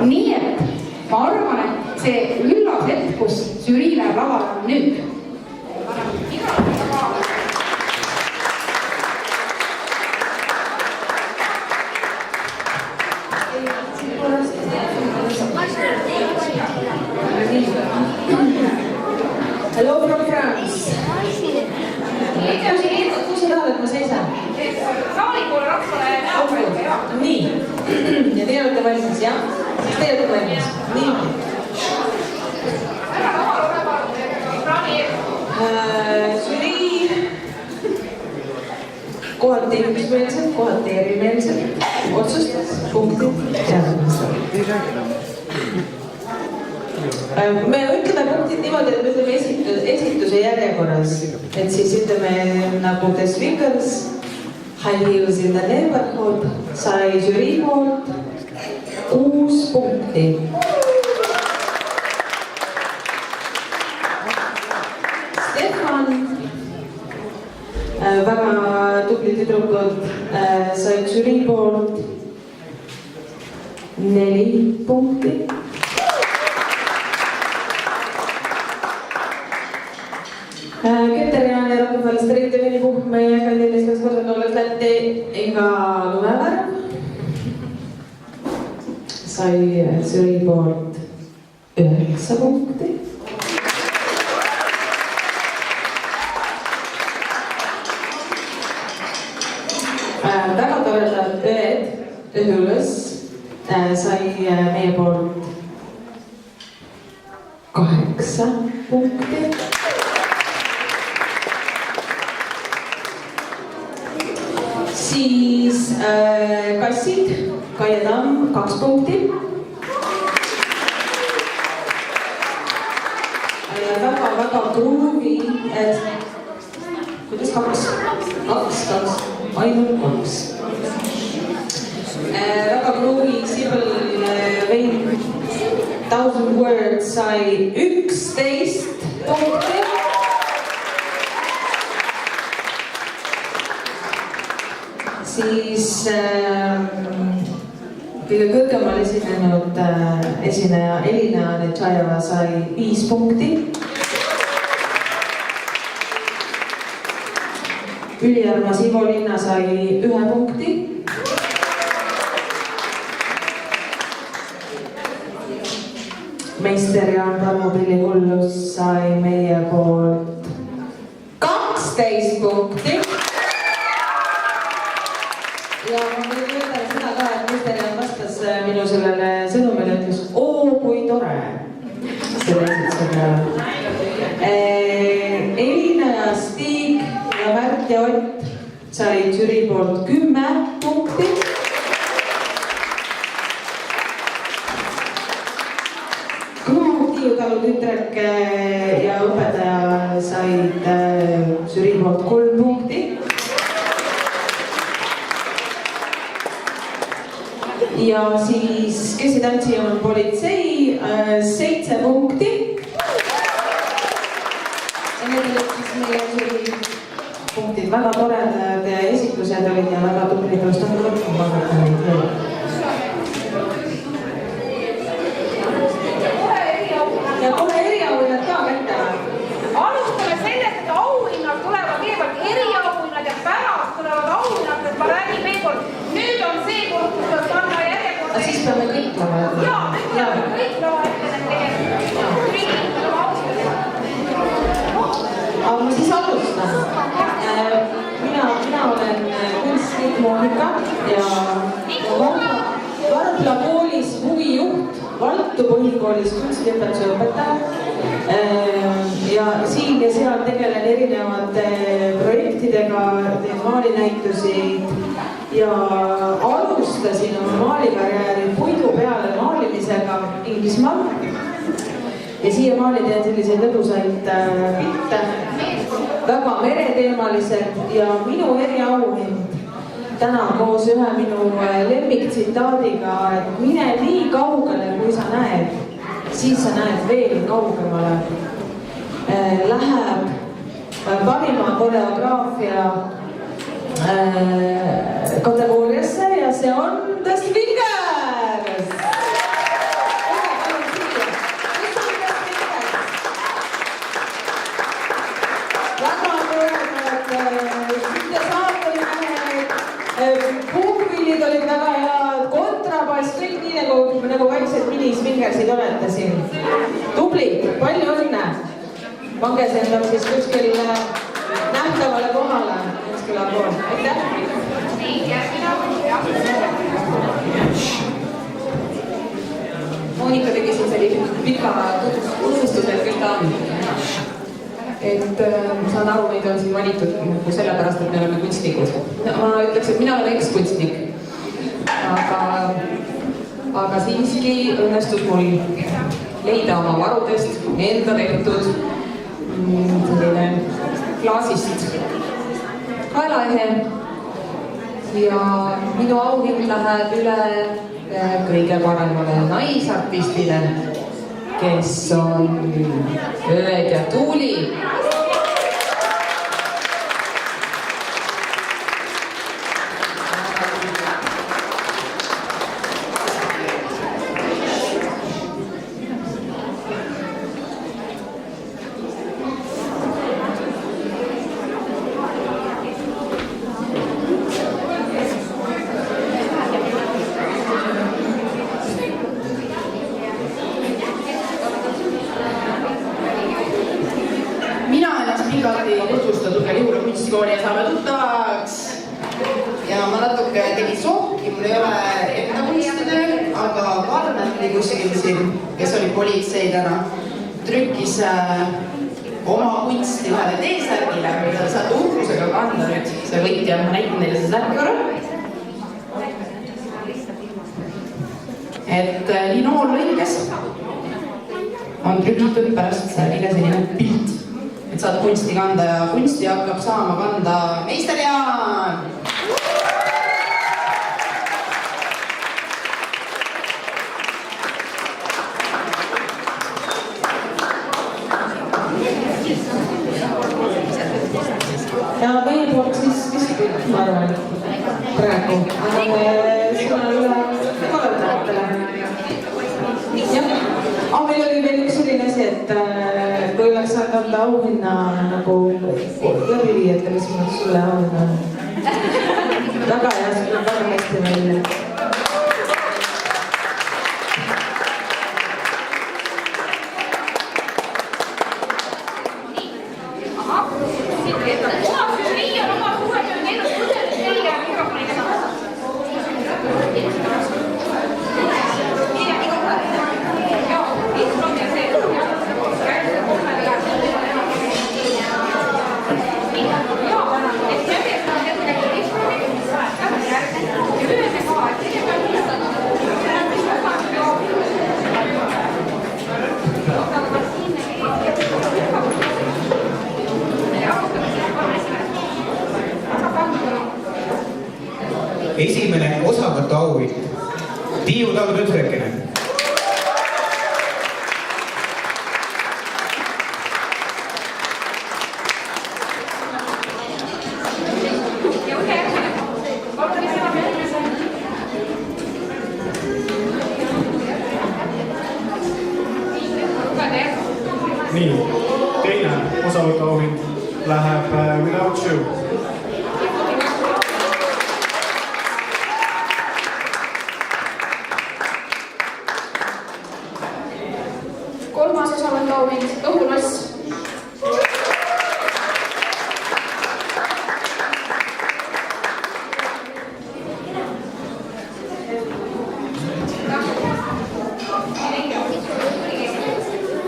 Nii et ma arvan, et see üllas hetk, kus žürii läheb lavale on nüüd. Hello from France. Kus sa tahad, et ma seisan? Saalikule rahvale näopäeva, jah. Nii. Ja teie olete valmis, jah? Kas teie olete valmis? Nii. Ära laval ole palun, ekraani ees. Žürii kohati üksmeelselt, kohati erimeelselt otsustas punktid järgmisel. Me ütleme punktid niimoodi, et me ütleme esituse järjekorras, et siis ütleme nagu The Swingers, High Heels in the Neighborhood, sai žürii poolt 6 punkti. Stefan, väga tubli tüdrukud, sai žürii poolt 4 punkti. Keter-Jaani Rockefeller Streeti venipuh meie kandiliseks kordad olles Lätti iga lumevärv. Sai žürii poolt 9 punkti. Väga toredad õed, Ühülös, sai meie poolt 8 punkti. Siis kassid, Kaie Tamm 2 punkti. Väga-väga gruuvi, kuidas 2? Ainult 2. Väga Groovy Sibel Vein 1000 Words sai 11 punkti. Siis kõige kõrgemal esinenud esineja Elina Netšajeva sai 5 punkti. Üliarmas Ivo Linna sai 1 punkti. Meister Jaan Tammupilli Hullus sai meie poolt 12 punkti. Ja ma võin öelda seda ka, et Meister Jaan vastas minu sellele sõnumile, ütles, kui tore. Selle esituse peale. Elina ja Stig ja Märt ja Ott sai žürii poolt 10 punkti. Talu tütrek ja õpetaja said žürii poolt 3 punkti. Ja siis kesitantsija on politsei 7 punkti. Ja need olid siis meie žürii punktid. Väga toredad esitlused olid ja väga tublid õstanud. Ma vaatan neid veel. Ja kohe eriauhinnad ka kätte. Alustame sellest, et auhinnad tulevad kõigepealt eriauhinnad ja pärast tulevad auhinnad, et ma räägin veel kord. Nüüd on see kord, kus tuleb panna järjekord. Aga siis peame kõik lava ette. Jaa, nüüd peame kõik lava ette. Aga ma siis alustan. Mina olen kunstnik Monika ja Vardla koolis huvijuht, Valtu põhikoolis kunstiõpetuse õpetaja ja siin ja seal tegelen erinevate projektidega, teen maalinäitusid ja alustasin oma maalikarjääri puidu peale maalimisega Inglismaal ja siiamaani teen selliseid lõbusaid pilte, väga mereteemalised ja minu eriauhind täna koos ühe minu lemmiktsitaadiga, et mine nii kaugele, kui sa näed, siis sa näed veel kaugemale. Läheb parima koreograafia kategooriasse ja see on The Swingers. Väga puhkpillid olid väga head, kontrabass, kõik nii nagu väiksed minisvingersid olete siin. Tublid, palju õnne. Pange see endal siis kuskil nähtavale kohale. Aitäh! Monika tegi siin sellise pika tutvustuse, et kõik ta on. Et saan aru, meid on siin valitud sellepärast, et me oleme kunstnikud. Ma ütleks, et mina olen ekskunstnik. Aga siiski õnnestus mul leida oma varudest enda tehtud selline klaasist kaelaehe. Ja minu auhind läheb üle kõige paremale naisartistile, kes on Ööd ja Tuuli. kunstikooli ja saame tuttavaks. Ja ma natuke tegin sohki, mul ei ole enda kunstitöö, aga Karmen oli kuskil siin, kes oli politsei täna, trükkis oma kunsti ühele T-särgile, mida saate uhkusega kanda nüüd. See võitja, ma näitan neile see särk korra. Et linoolõikes on trükitud pärast särgiga selline pilt. et saad kunsti kanda ja kunsti hakkab saama kanda meister Jaan! Ja meie poolt siis vist kõik, ma arvan, praegu. Anname sõna üle korraldajatele. Jah, meil oli veel üks selline asi, et kui oleks saanud anda auhinna nagu läbiviijatele, siis oleks sulle auhinna. Väga hea, see tuleb väga hästi välja. Esimene osavõtu auhind. Tiiu Taud Ütrekene. Nii, teine osavõtu auhind läheb Without You. Kolmas osavõtu auhind, õhuloss.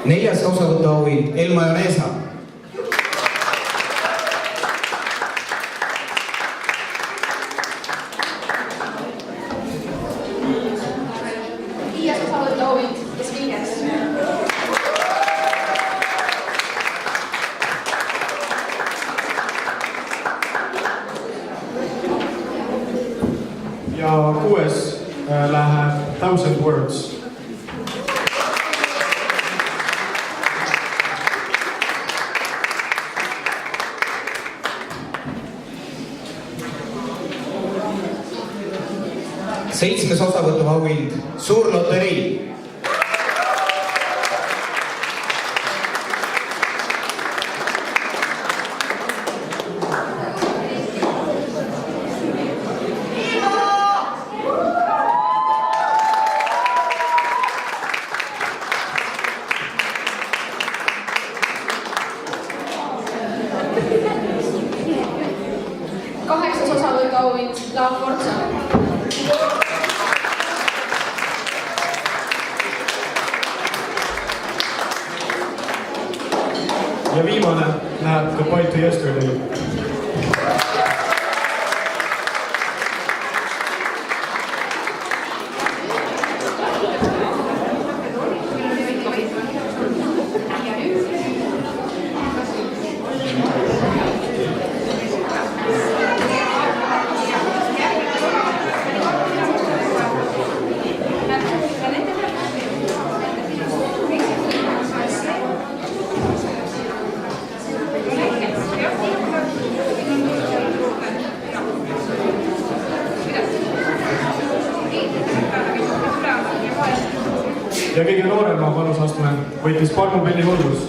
Neljas osavõtu auhind Elma Joneesa. Viies osavõtu auhind, kes viies. Ja kuues läheb 1000 Words. Seitsmes osavõtu auhind Suur loterii. Kaheksas osavõtu auhind, La Forza. Ja viimane läheb Goodbye to Yesterday. Ja kõige noorema vanusastme võitis Palmupilli Hullus.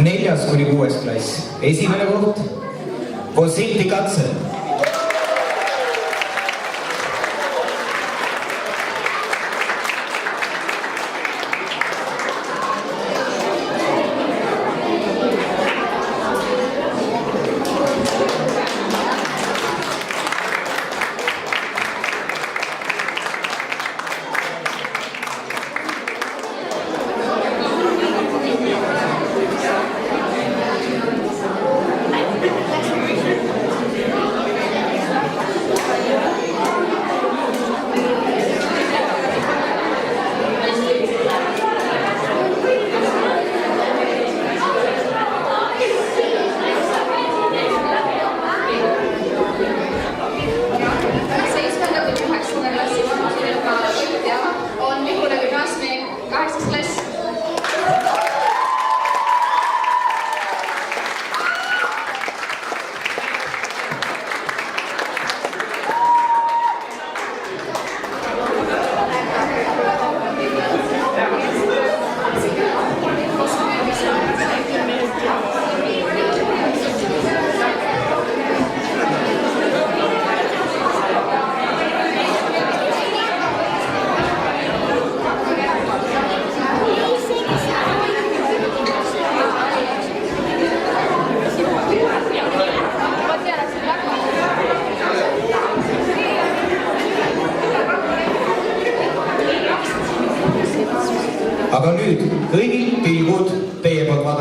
Neljas kuni 6. klass. Esimene koht Kosilti Katse.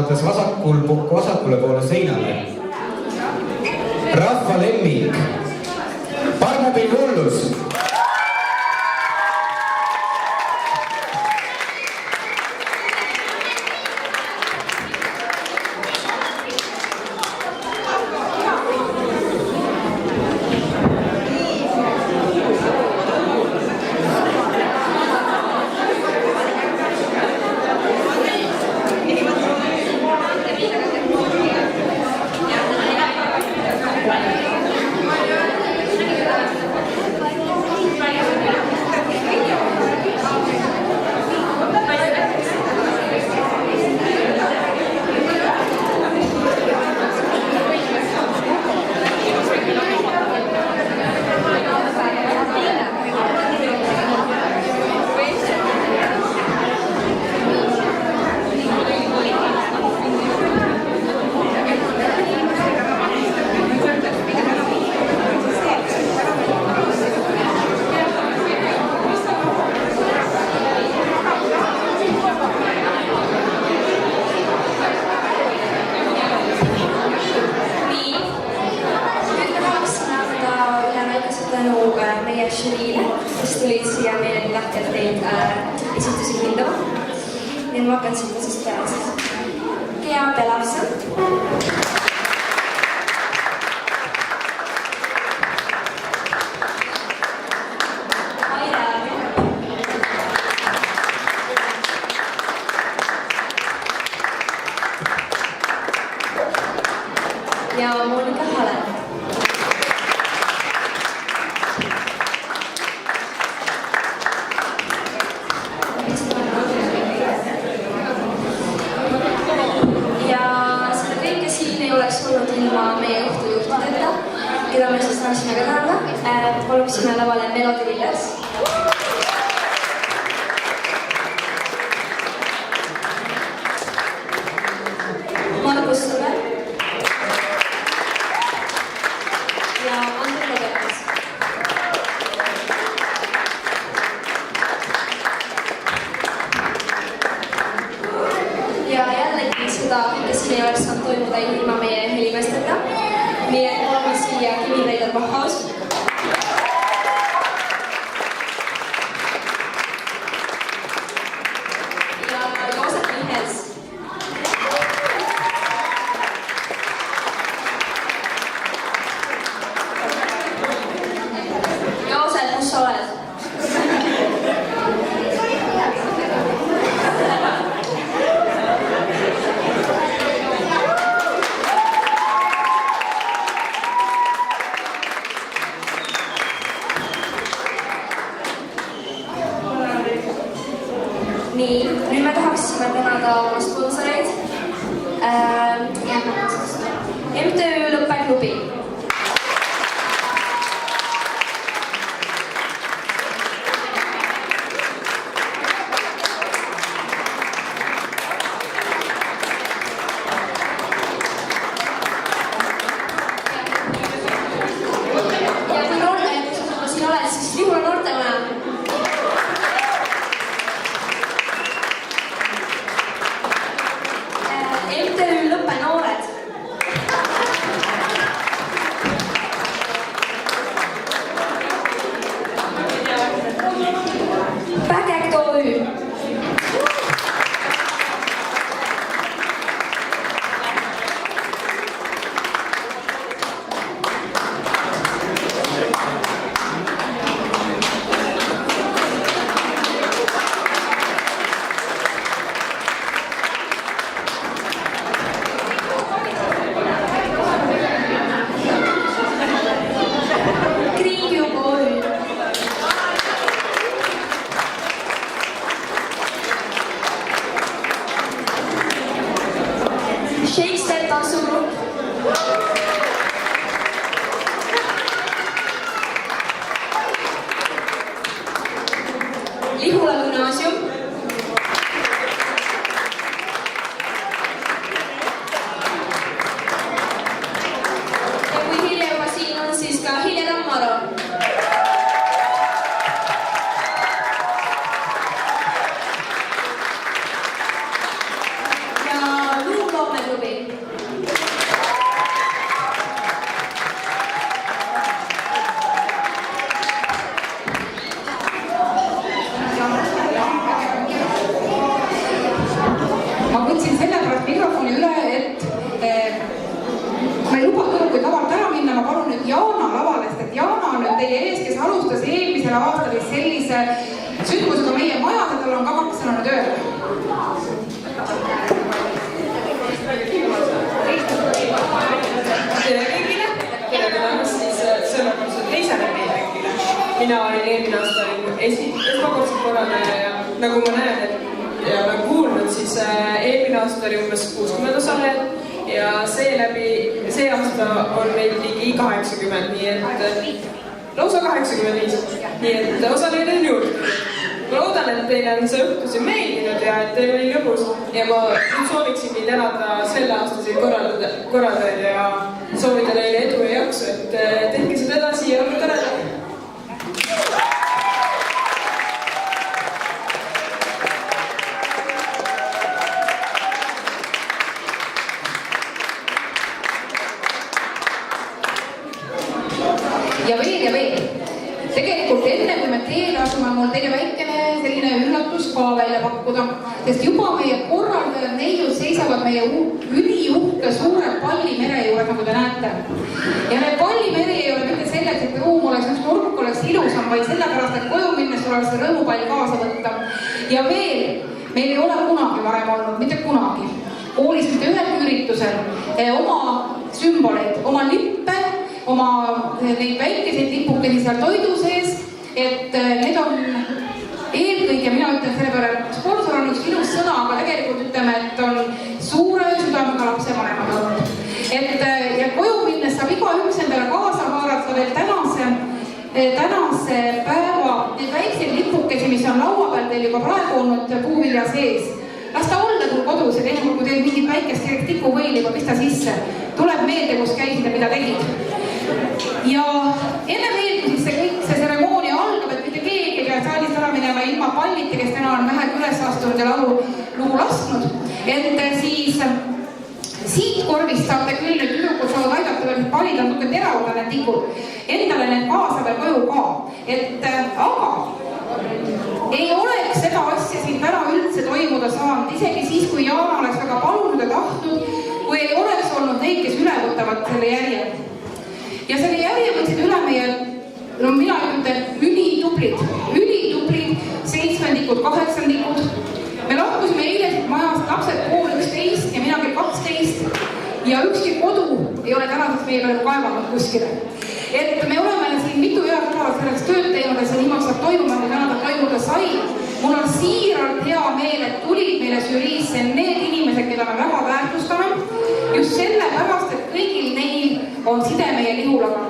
vaatas vasakule poole seinale. Rahva lemmik, Barnaby Hullus. ma ei luba tõukuid lavalt ära minna, ma palun nüüd Jaana lavale, sest et Jaana on nüüd teie ees, kes alustas eelmisel aastal sellise sündmusega meie majas ja tal on ka 2 sõna nüüd öelda. Tere kõigile, tere tulemast siis sellekordselt teisele meeldingile. Mina olin eelmine aasta esmakordselt korraldaja ja nagu ma näen ja olen kuulnud, siis eelmine aasta oli umbes 60 osalejat ja see aasta on meil ligi 80, nii et lausa 85, nii et osalejaid on juurde. Ma loodan, et teile on see õhtu siin meeldinud ja et teil oli lõbus ja ma nüüd sooviksingi tänada selle aastaseid korraldajaid ja soovida neile edu ja jaksu, et tehke seda edasi ja olge toredad. Ja veel. Tegelikult enne, kui me teele asume, mul teile väikene selline üllatus ka välja pakkuda, sest juba meie korraldajad neiud seisavad meie üliuhke suure pallimere juures, nagu te näete. Ja need pallimeri ei ole mitte selleks, et ruum oleks, üks nurk oleks ilusam, vaid sellepärast, et koju minnes tuleb see rõõmupall kaasa võtta. Ja veel, meil ei ole kunagi varem olnud, mitte kunagi, koolis mitte ühelgi üritusel oma sümboleid, oma lippe, oma neid väikeseid lipukesi seal toidu sees, et need on eelkõige, mina ütlen selle peale, sponsor on üks ilus sõna, aga tegelikult ütleme, et on suure südamega lapsevanemad olnud. Ja koju minnes saab igaüks endale kaasa haarata veel tänase päeva need väikseid lipukesi, mis on laua peal teil juba praegu olnud puuvilja sees. Las ta olla küll kodus ja teine, kui teil mingit väikest tikuvõiliga pista sisse, tuleb meelde, kus käisid ja mida tegid. Ja enne veel, kui see tseremoonia algab, et mitte keegi peab saalist ära minema ilma pallita, kes täna on vähegi üles astunud ja lugu lasknud, et siis siit korvist saate küll nüüd tüdrukud saavad aidata veel pallid on natuke teravud need tikud, endale need kaasa veel koju ka, aga ei oleks seda asja siin täna üldse toimuda saanud, isegi siis, kui Jaana oleks väga palunud ja tahtnud, kui ei oleks olnud neid, kes üle võtavad selle järje. Ja selle järje võtsid üle meie, no mina ütlen, ülitublid, 7-ndikud, 8-ndikud. Me lahkusime eile siit majast lapsed 11:30 ja mina kell 12 ja ükski kodu ei ole tänaseks meie peale kaevanud kuskile. Et me oleme siin mitu head nädalat selleks tööd teinud, et see niimoodi saab toimuma, kui täna ta toimuda sai. Mul on siiralt hea meel, et tulid meile žüriisse need inimesed, keda me väga väärtustame, just sellepärast, et kõigil neil on side meie Lihulaga.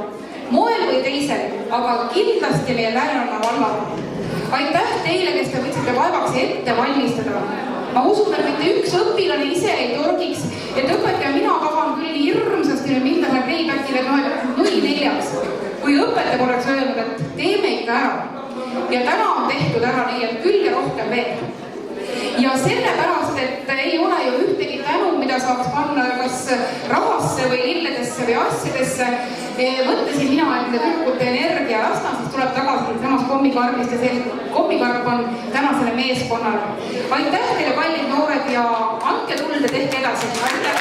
Moel või teisel, aga kindlasti meie Lääneranna vallaga. Aitäh teile, kes te võtsite vaevaks ette valmistada. Ma usun, et mitte üks õpilane ise ei torgiks, et õpetaja mina tahan küll hirmsasti nüüd minna selle playbackile, et 0-4, kui õpetaja poleks öelnud, et teeme ikka ära. Ja täna on tehtud ära nii, et küll ja rohkem veel. Ja sellepärast, et ei ole ju ühtegi tänu, mida saaks panna kas rahasse või lilledesse või asjadesse, mõtlesin mina, et tüdrukute energia lastan, siis tuleb tagasi samas kommikarbist ja see kommikarp on tänasele meeskonnale. Aitäh teile, kallid noored, ja andke tuld ja tehke edasi. Aitäh!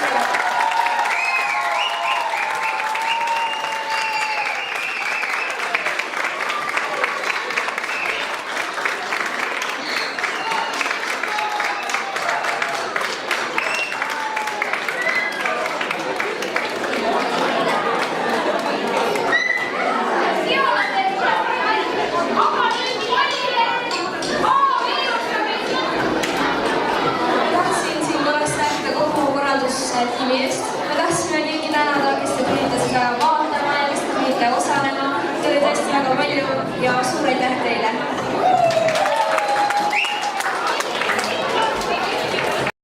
Osalema, teile tõesti väga palju ja suur aitäh teile!